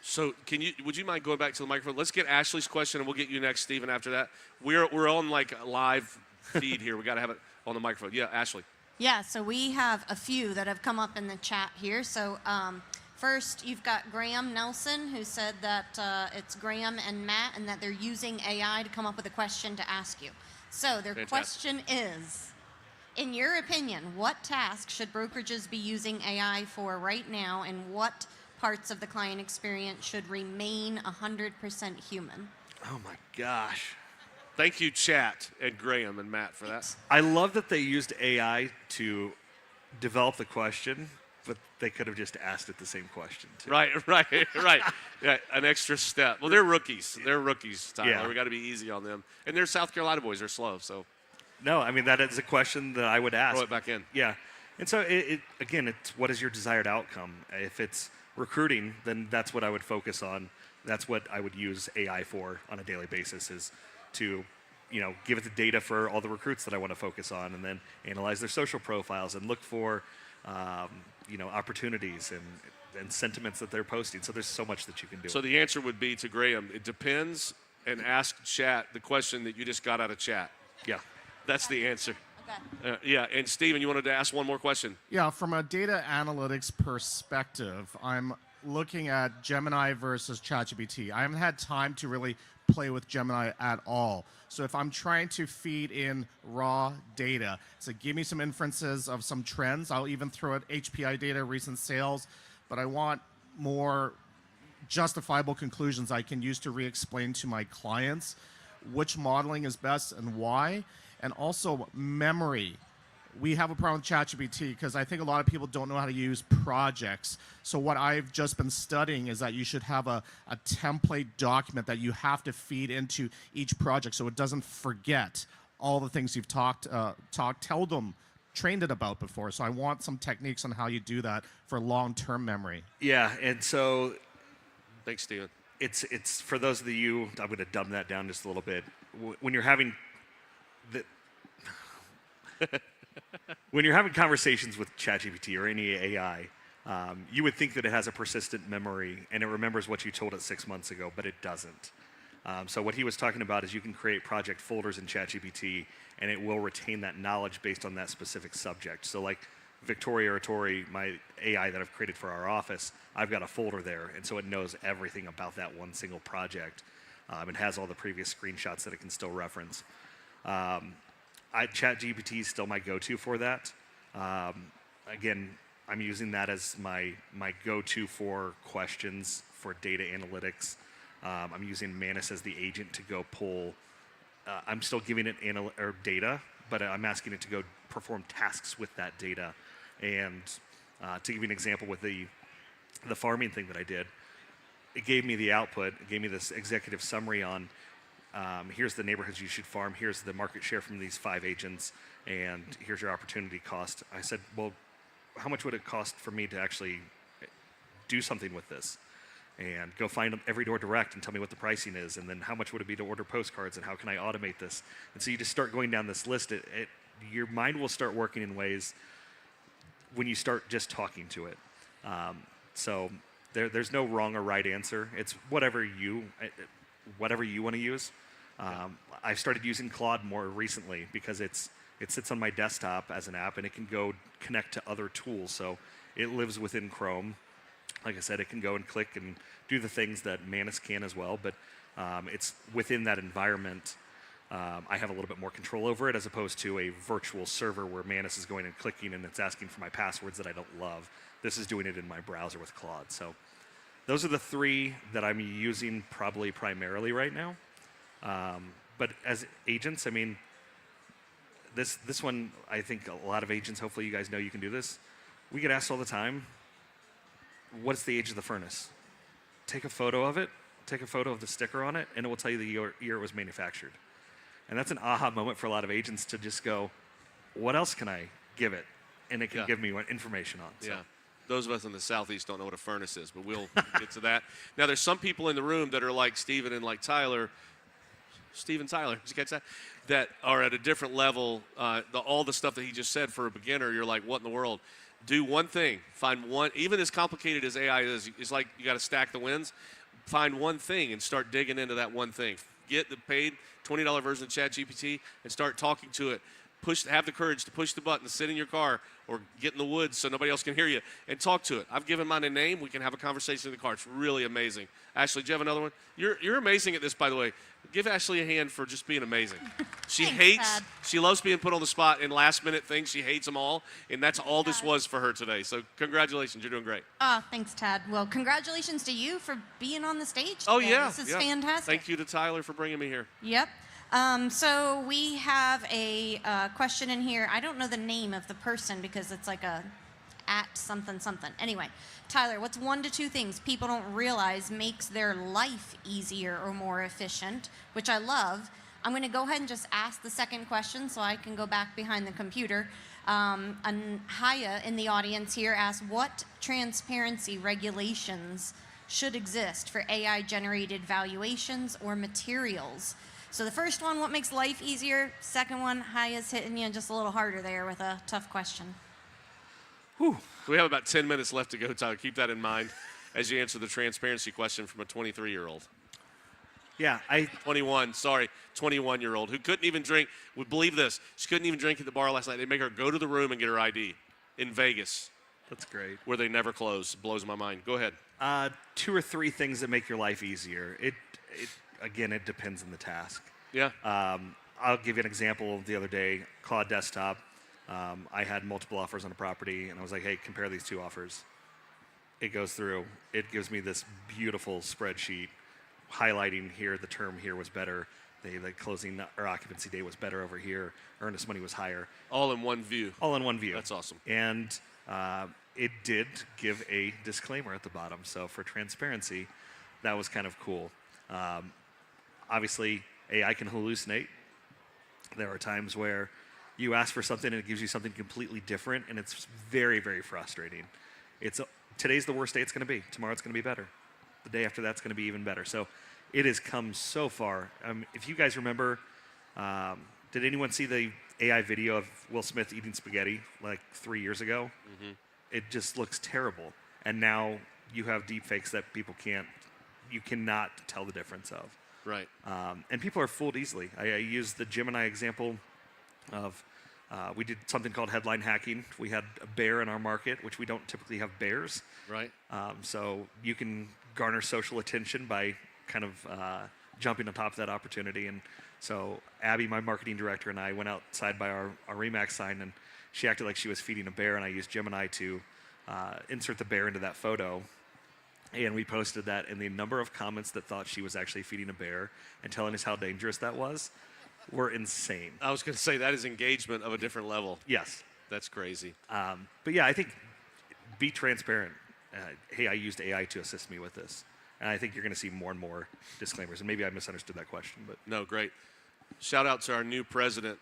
So would you mind going back to the microphone? Let's get Ashley's question, and we'll get you next, Stephen, after that. We're on like a live feed here. We got to have it on the microphone. Yeah, Ashley. Yeah, so we have a few that have come up in the chat here. So first, you've got Graham Nelson, who said that it's Graham and Matt, and that they're using AI to come up with a question to ask you. So their question is, in your opinion, what tasks should brokerages be using AI for right now, and what parts of the client experience should remain 100% human? Oh my gosh. Thank you, chat, and Graham and Matt, for that. I love that they used AI to develop the question, but they could have just asked it the same question, too. Right. Yeah, an extra step. Well, they're rookies. Tyler. Yeah. We got to be easy on them. And they're South Carolina boys. They're slow, so No, I mean, that is a question that I would ask. throw it back in. Yeah. And so, again, it's what is your desired outcome? If it's recruiting, then that's what I would focus on. That's what I would use AI for on a daily basis, is to give it the data for all the recruits that I want to focus on, and then analyze their social profiles and look for opportunities and sentiments that they're posting. So there's so much that you can do. So the answer would be to Graham, it depends, and ask chat the question that you just got out of chat. Yeah. That's the answer. Okay. Yeah, and Stephen, you wanted to ask one more question. Yeah, from a data analytics perspective, I'm looking at Gemini versus ChatGPT. I haven't had time to really play with Gemini at all. So if I'm trying to feed in raw data, so give me some inferences of some trends. I'll even throw out HPI data, recent sales, but I want more justifiable conclusions I can use to re-explain to my clients which modeling is best and why. And also memory. We have a problem with ChatGPT because I think a lot of people don't know how to use projects. So what I've just been studying is that you should have a template document that you have to feed into each project so it doesn't forget all the things you've trained it about before. So I want some techniques on how you do that for long-term memory. Yeah, and so Thanks, Stephen. it's for those of you, I'm going to dumb that down just a little bit. When you're having when you're having conversations with ChatGPT or any AI, you would think that it has a persistent memory and it remembers what you told it 6 months ago, but it doesn't. So what he was talking about is you can create project folders in ChatGPT and it will retain that knowledge based on that specific subject. So like Victoria or Tori, my AI that I've created for our office, I've got a folder there, and so it knows everything about that one single project. It has all the previous screenshots that it can still reference. ChatGPT is still my go-to for that. Again, I'm using that as my go-to for questions for data analytics. I'm using Manus as the agent to go pull. I'm still giving it data, but I'm asking it to go perform tasks with that data. And to give you an example with the farming thing that I did, it gave me the output. It gave me this executive summary on here's the neighborhoods you should farm, here's the market share from these 5 agents, and here's your opportunity cost. I said, well, how much would it cost for me to actually do something with this? And go find every door direct and tell me what the pricing is, and then how much would it be to order postcards, and how can I automate this? And so you just start going down this list. Your mind will start working in ways when you start just talking to it. So there's no wrong or right answer. It's whatever you want to use. I've started using Claude more recently because it sits on my desktop as an app, and it can go connect to other tools. So it lives within Chrome. Like I said, it can go and click and do the things that Manus can as well, but it's within that environment. I have a little bit more control over it as opposed to a virtual server where Manus is going and clicking and it's asking for my passwords that I don't love. This is doing it in my browser with Claude. So those are the 3 that I'm using probably primarily right now. But as agents, I mean, this one, I think a lot of agents, hopefully you guys know you can do this. We get asked all the time, what's the age of the furnace? Take a photo of it, take a photo of the sticker on it, and it will tell you the year it was manufactured. And that's an aha moment for a lot of agents to just go, what else can I give it? And it can give me information on. So. Yeah. Those of us in the Southeast don't know what a furnace is, but we'll get to that. Now, there's some people in the room that are like Steven and like Tyler. Steven Tyler, did you catch that? That are at a different level. All the stuff that he just said for a beginner, you're like, what in the world? Do one thing. Find one, even as complicated as AI is, it's like you got to stack the wins. Find one thing and start digging into that one thing. Get the paid $20 version of ChatGPT and start talking to it. Have the courage to push the button, sit in your car, or get in the woods so nobody else can hear you, and talk to it. I've given mine a name. We can have a conversation in the car. It's really amazing. Ashley, do you have another one? You're amazing at this, by the way. Give Ashley a hand for just being amazing. Thanks, She loves being put on the spot in last-minute things. She hates them all, and that's all this was for her today. So congratulations. You're doing great. Thanks, Tad. Well, congratulations to you for being on the stage today. Oh, yeah. This is fantastic. Thank you to Tyler for bringing me here. Yep. So we have a question in here. I don't know the name of the person because it's like a at something something. Anyway, Tyler, what's 1 to 2 things people don't realize makes their life easier or more efficient, which I love. I'm going to go ahead and just ask the second question so I can go back behind the computer. And Haya in the audience here asked, what transparency regulations should exist for AI-generated valuations or materials? So the first one, what makes life easier? Second one, Haya's hitting you just a little harder there with a tough question. Whew. We have about 10 minutes left to go, Tyler. Keep that in mind as you answer the transparency question from a 23-year-old. Yeah, 21-year-old who couldn't even drink. Would believe this. She couldn't even drink at the bar last night. They make her go to the room and get her ID in Vegas. That's great. Where they never close. Blows my mind. Go ahead. 2 or 3 things that make your life easier. Again, it depends on the task. Yeah. I'll give you an example. The other day, Claude Desktop, I had multiple offers on a property, and I was like, hey, compare these 2 offers. It goes through. It gives me this beautiful spreadsheet highlighting here, the term here was better. The closing or occupancy date was better over here. Earnest money was higher. All in one view. All in one view. That's awesome. And it did give a disclaimer at the bottom. So for transparency, that was kind of cool. Obviously, AI can hallucinate. There are times where you ask for something and it gives you something completely different, and it's very, very frustrating. Today's the worst day it's going to be. Tomorrow it's going to be better. The day after that's going to be even better. So it has come so far. If you guys remember, did anyone see the AI video of Will Smith eating spaghetti like 3 years ago? Mm-hmm. It just looks terrible. And now you have deepfakes that you cannot tell the difference of. Right. And people are fooled easily. I used the Gemini example of we did something called headline hacking. We had a bear in our market, which we don't typically have bears. Right. So you can garner social attention by kind of jumping on top of that opportunity. And so Abby, my marketing director, and I went outside by our REMAX sign, and she acted like she was feeding a bear, and I used Gemini to insert the bear into that photo. And we posted that, and the number of comments that thought she was actually feeding a bear and telling us how dangerous that was were insane. I was going to say that is engagement of a different level. Yes. That's crazy. But yeah, I think be transparent. Hey, I used AI to assist me with this. And I think you're going to see more and more disclaimers. And maybe I misunderstood that question. But no, great. Shout out to our new president,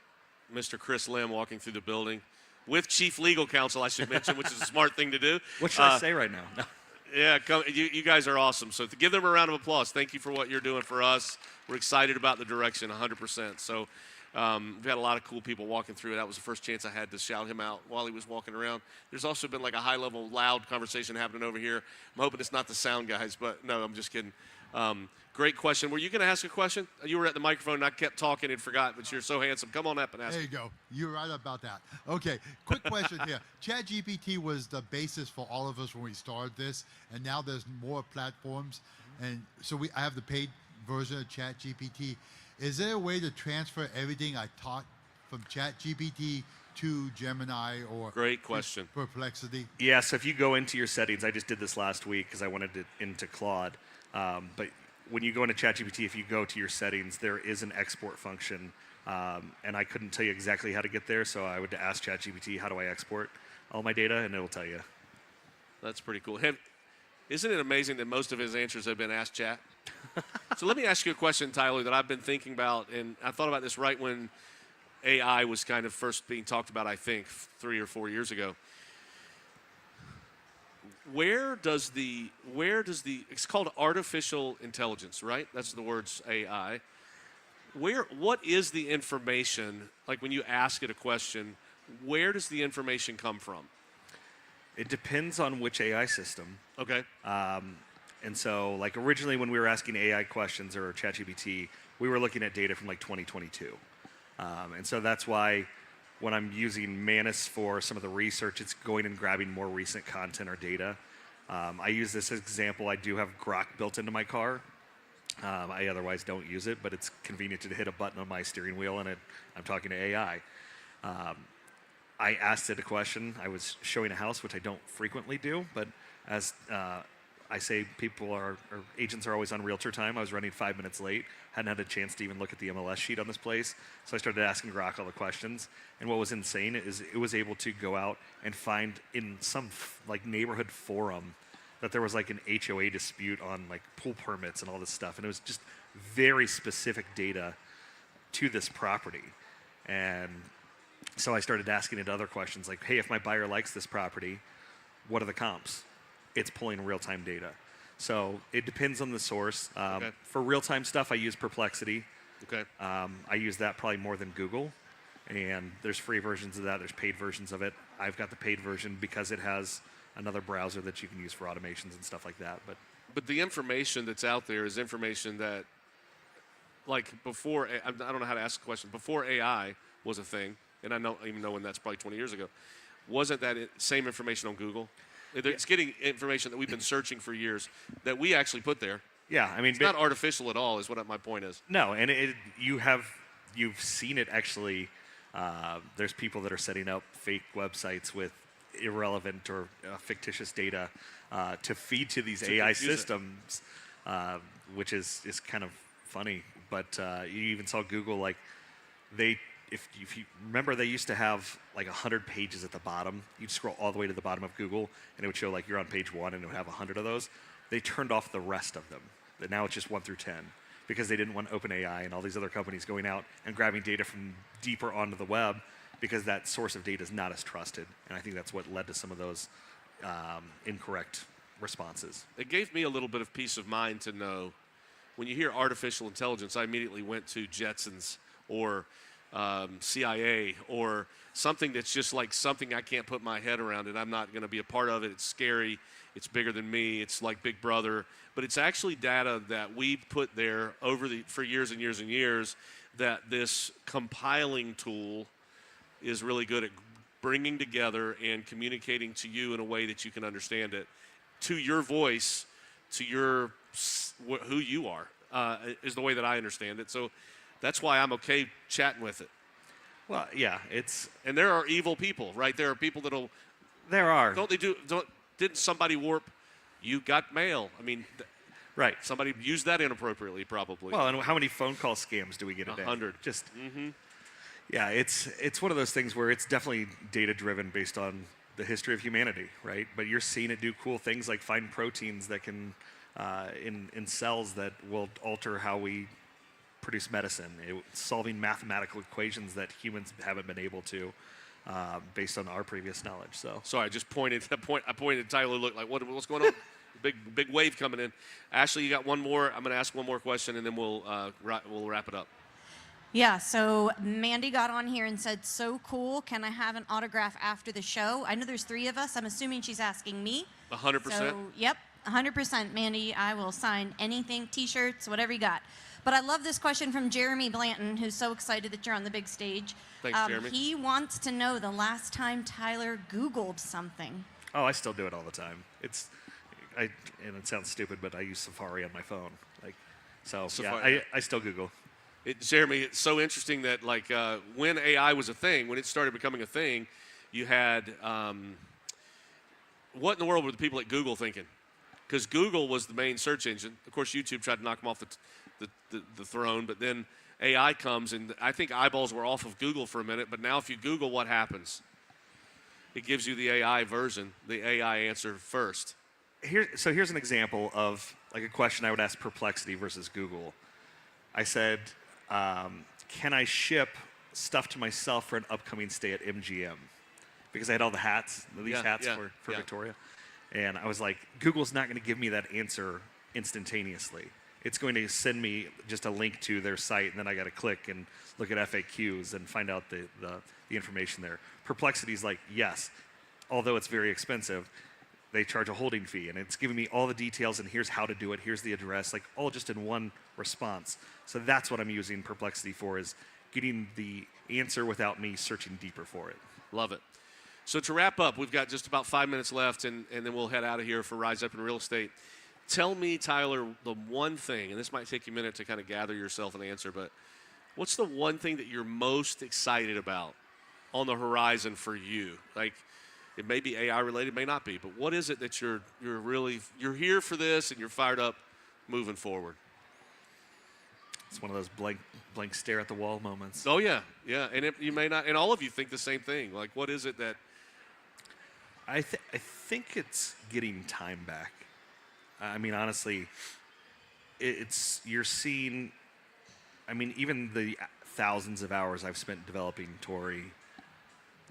Mr. Chris Lim, walking through the building with Chief Legal Counsel, I should mention, which is a smart thing to do. What should I say right now? No. Yeah, you guys are awesome. So to give them a round of applause. Thank you for what you're doing for us. We're excited about the direction, 100%. So we've had a lot of cool people walking through. That was the first chance I had to shout him out while he was walking around. There's also been like a high-level, loud conversation happening over here. I'm hoping it's not the sound guys, but no, I'm just kidding. Great question. Were you going to ask a question? You were at the microphone, and I kept talking and forgot, but you're so handsome. Come on up and ask. There you go. You're right about that. Okay, quick question here. ChatGPT was the basis for all of us when we started this, and now there's more platforms. And so I have the paid version of ChatGPT. Is there a way to transfer everything I taught from ChatGPT to Gemini or Great question. Perplexity? Yeah, so if you go into your settings, I just did this last week because I wanted it into Claude. But when you go into ChatGPT, if you go to your settings, there is an export function. And I couldn't tell you exactly how to get there, so I would ask ChatGPT, how do I export all my data? And it'll tell you. That's pretty cool. Isn't it amazing that most of his answers have been Ask Chat? So let me ask you a question, Tyler, that I've been thinking about, and I thought about this right when AI was kind of first being talked about, I think, 3 or 4 years ago. Where does the it's called artificial intelligence, right? That's the words AI. What is the information, like when you ask it a question, where does the information come from? It depends on which AI system. Okay. And so, like originally when we were asking AI questions or ChatGPT, we were looking at data from like 2022. And so that's why when I'm using Manus for some of the research, it's going and grabbing more recent content or data. I use this example. I do have Grok built into my car. I otherwise don't use it, but it's convenient to hit a button on my steering wheel and I'm talking to AI. I asked it a question. I was showing a house, which I don't frequently do, but as I say, agents are always on realtor time. I was running 5 minutes late, hadn't had a chance to even look at the MLS sheet on this place, so I started asking Grok all the questions. And what was insane is it was able to go out and find in some like neighborhood forum that there was like an HOA dispute on like pool permits and all this stuff, and it was just very specific data to this property. And so I started asking it other questions like, hey, if my buyer likes this property, what are the comps? It's pulling real-time data. So it depends on the source. Okay. For real-time stuff, I use Perplexity. Okay. I use that probably more than Google. And there's free versions of that. There's paid versions of it. I've got the paid version because it has another browser that you can use for automations and stuff like that. But the information that's out there is information that, like before, I don't know how to ask the question. Before AI was a thing, and I even know when that's probably 20 years ago, wasn't that same information on Google? It's getting information that we've been searching for years that we actually put there. Yeah, I mean, it's not artificial at all, is what my point is. No, and you've seen it actually. There's people that are setting up fake websites with irrelevant or fictitious data to feed to these AI systems, which is kind of funny. But you even saw Google, like if you remember, they used to have like 100 pages at the bottom. You'd scroll all the way to the bottom of Google, and it would show like you're on page 1, and it would have 100 of those. They turned off the rest of them. Now it's just 1 through 10 because they didn't want OpenAI and all these other companies going out and grabbing data from deeper onto the web because that source of data is not as trusted. And I think that's what led to some of those incorrect responses. It gave me a little bit of peace of mind to know when you hear artificial intelligence, I immediately went to Jetsons or CIA or something that's just like something I can't put my head around, and I'm not going to be a part of it. It's scary. It's bigger than me. It's like Big Brother. But it's actually data that we put there for years and years and years that this compiling tool is really good at bringing together and communicating to you in a way that you can understand it, to your voice, to who you are, is the way that I understand it. So that's why I'm okay chatting with it. Well, yeah, and there are evil people, right? There are people there are. Didn't somebody warp? You got mail. I mean, right. Somebody used that inappropriately, probably. Well, and how many phone call scams do we get a day? 100. Just. Mm-hmm. Yeah, it's one of those things where it's definitely data driven based on the history of humanity, right? But you're seeing it do cool things like find proteins that can in cells that will alter how we produce medicine. It's solving mathematical equations that humans haven't been able to, based on our previous knowledge. So sorry, I just pointed. I pointed. Tyler looked like what's going on? big wave coming in. Ashley, you got one more. I'm going to ask one more question, and then we'll wrap it up. Yeah, so Mandy got on here and said, so cool, can I have an autograph after the show? I know there's 3 of us. I'm assuming she's asking me. 100%? So, yep, 100%, Mandy. I will sign anything, T-shirts, whatever you got. But I love this question from Jeremy Blanton, who's so excited that you're on the big stage. Thanks, Jeremy. He wants to know the last time Tyler Googled something. Oh, I still do it all the time. And it sounds stupid, but I use Safari on my phone. Safari. Yeah, I still Google. Jeremy, it's so interesting that when AI was a thing, when it started becoming a thing, you had what in the world were the people at Google thinking? Because Google was the main search engine. Of course, YouTube tried to knock them off the throne, but then AI comes, and I think eyeballs were off of Google for a minute. But now, if you Google, what happens? It gives you the AI version, the AI answer first. Here's an example of like a question I would ask Perplexity versus Google. I said, can I ship stuff to myself for an upcoming stay at MGM? Because I had all the hats, hats for Victoria. And I was like, Google's not going to give me that answer instantaneously. It's going to send me just a link to their site, and then I got to click and look at FAQs and find out the information there. Perplexity's like, yes, although it's very expensive, they charge a holding fee, and it's giving me all the details, and here's how to do it, here's the address, like all just in one response. So that's what I'm using Perplexity for, is getting the answer without me searching deeper for it. Love it. So to wrap up, we've got just about 5 minutes left, and then we'll head out of here for Rise Up in Real Estate. Tell me, Tyler, the one thing, and this might take you a minute to kind of gather yourself an answer, but what's the one thing that you're most excited about on the horizon for you? Like, it may be AI related, may not be, but what is it that you're here for this and you're fired up moving forward? It's one of those blank stare at the wall moments. Oh yeah, and you may not, and all of you think the same thing. Like, what is it that? I think it's getting time back. I mean, honestly, you're seeing. I mean, even the thousands of hours I've spent developing Tori,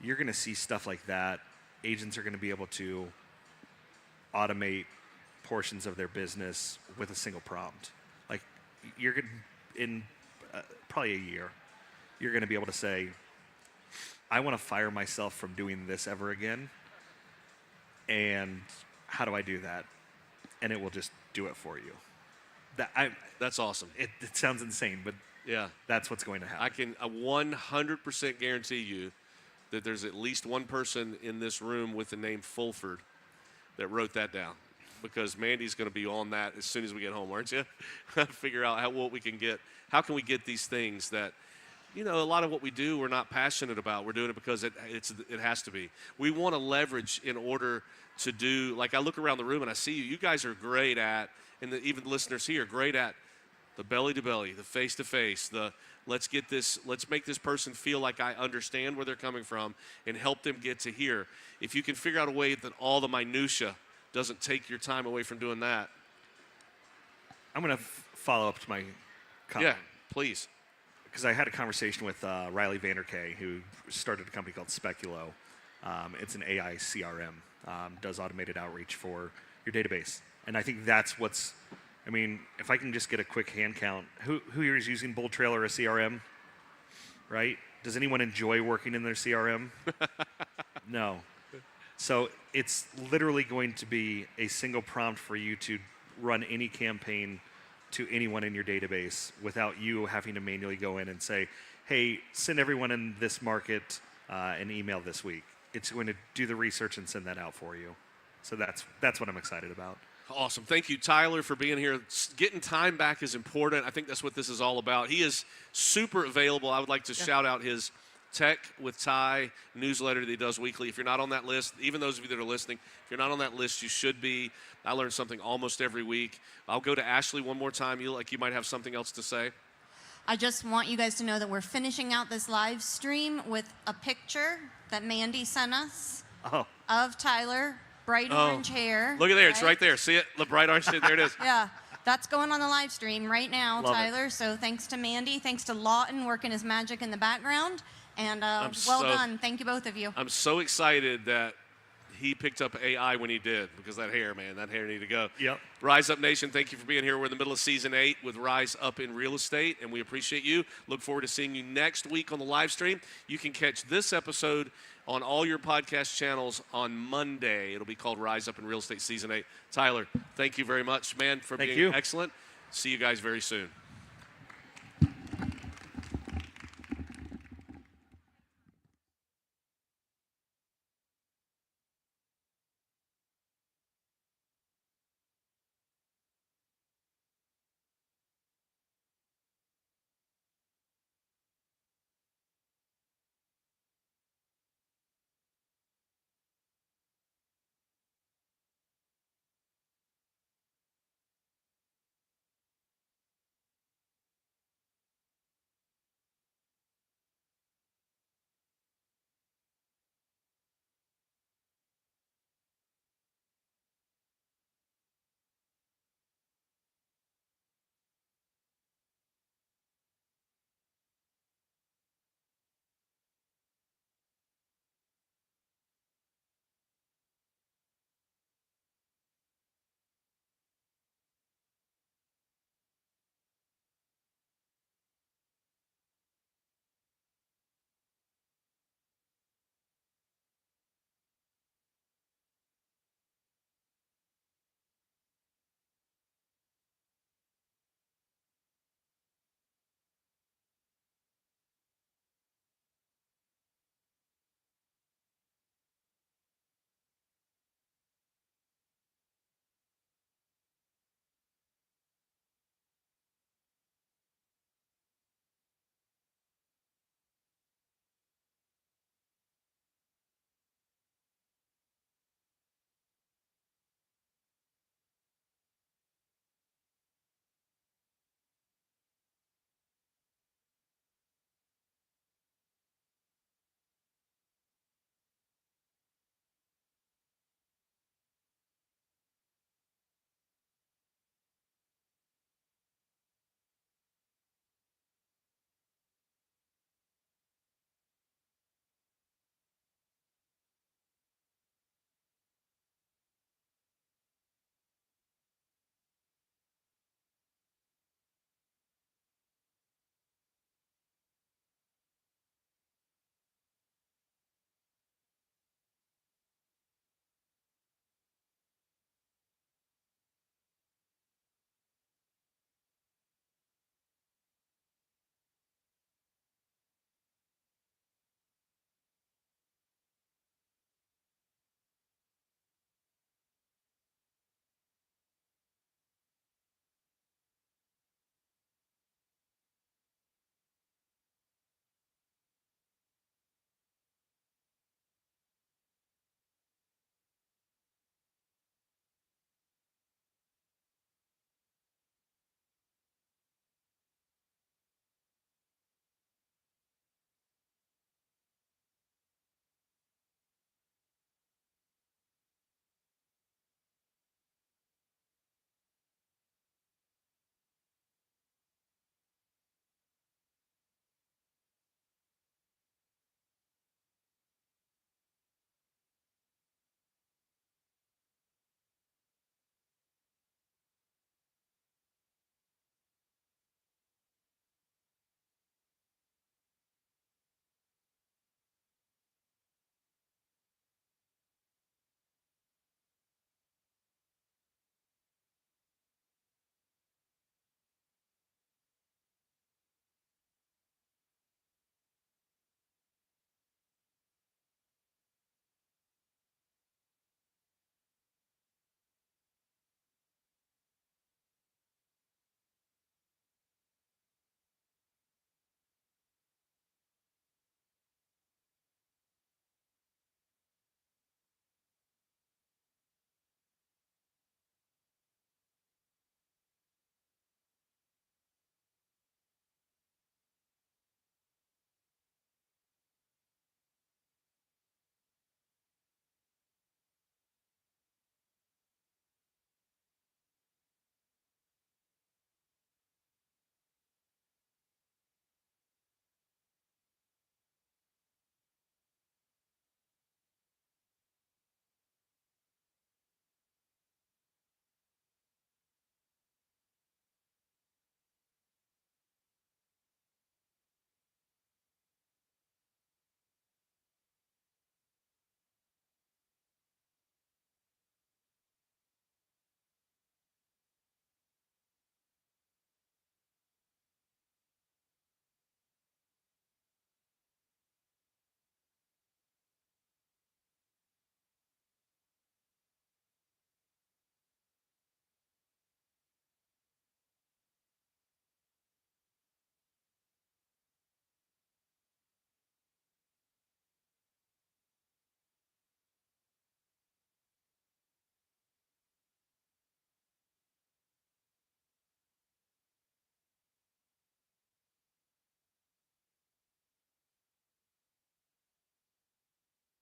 you're going to see stuff like that. Agents are going to be able to automate portions of their business with a single prompt. Like, you're going to, in probably a year, you're going to be able to say, I want to fire myself from doing this ever again. And how do I do that? And it will just do it for you. That's awesome. It sounds insane, but yeah, that's what's going to happen. I can 100% guarantee you that there's at least one person in this room with the name Fulford that wrote that down, because Mandy's going to be on that as soon as we get home, aren't you? Figure out what we can get. How can we get these things that, a lot of what we do we're not passionate about. We're doing it because it has to be. We want to leverage in order to do, like, I look around the room and I see you guys are great at, and even the listeners here, great at the belly-to-belly, the face-to-face, let's make this person feel like I understand where they're coming from and help them get to here. If you can figure out a way that all the minutia doesn't take your time away from doing that. I'm going to follow up to my comment. Yeah, please. Because I had a conversation with Riley Vanderkay, who started a company called Speculo. It's an AI CRM, does automated outreach for your database. And I think that's if I can just get a quick hand count, who here is using Bold Trail or a CRM, right? Does anyone enjoy working in their CRM? No. So it's literally going to be a single prompt for you to run any campaign to anyone in your database without you having to manually go in and say, hey, send everyone in this market an email this week. It's going to do the research and send that out for you. So that's what I'm excited about. Awesome. Thank you, Tyler, for being here. Getting time back is important. I think that's what this is all about. He is super available. I would like to shout out his Tech with Ty newsletter that he does weekly. If you're not on that list, even those of you that are listening, if you're not on that list, you should be. I learn something almost every week. I'll go to Ashley one more time. You might have something else to say. I just want you guys to know that we're finishing out this live stream with a picture that Mandy sent us of Tyler, bright orange hair. Look at there. It's right there. See it? The bright orange hair. There it is. Yeah. That's going on the live stream right now, Love Tyler. it. So thanks to Mandy. Thanks to Lawton working his magic in the background. And well done. Thank you, both of you. I'm so excited that he picked up AI when he did, because that hair needed to go. Yep. Rise Up Nation, thank you for being here. We're in the middle of Season 8 with Rise Up in Real Estate, and we appreciate you. Look forward to seeing you next week on the live stream. You can catch this episode on all your podcast channels on Monday. It'll be called Rise Up in Real Estate Season 8. Tyler, thank you very much, man, for being excellent. See you guys very soon.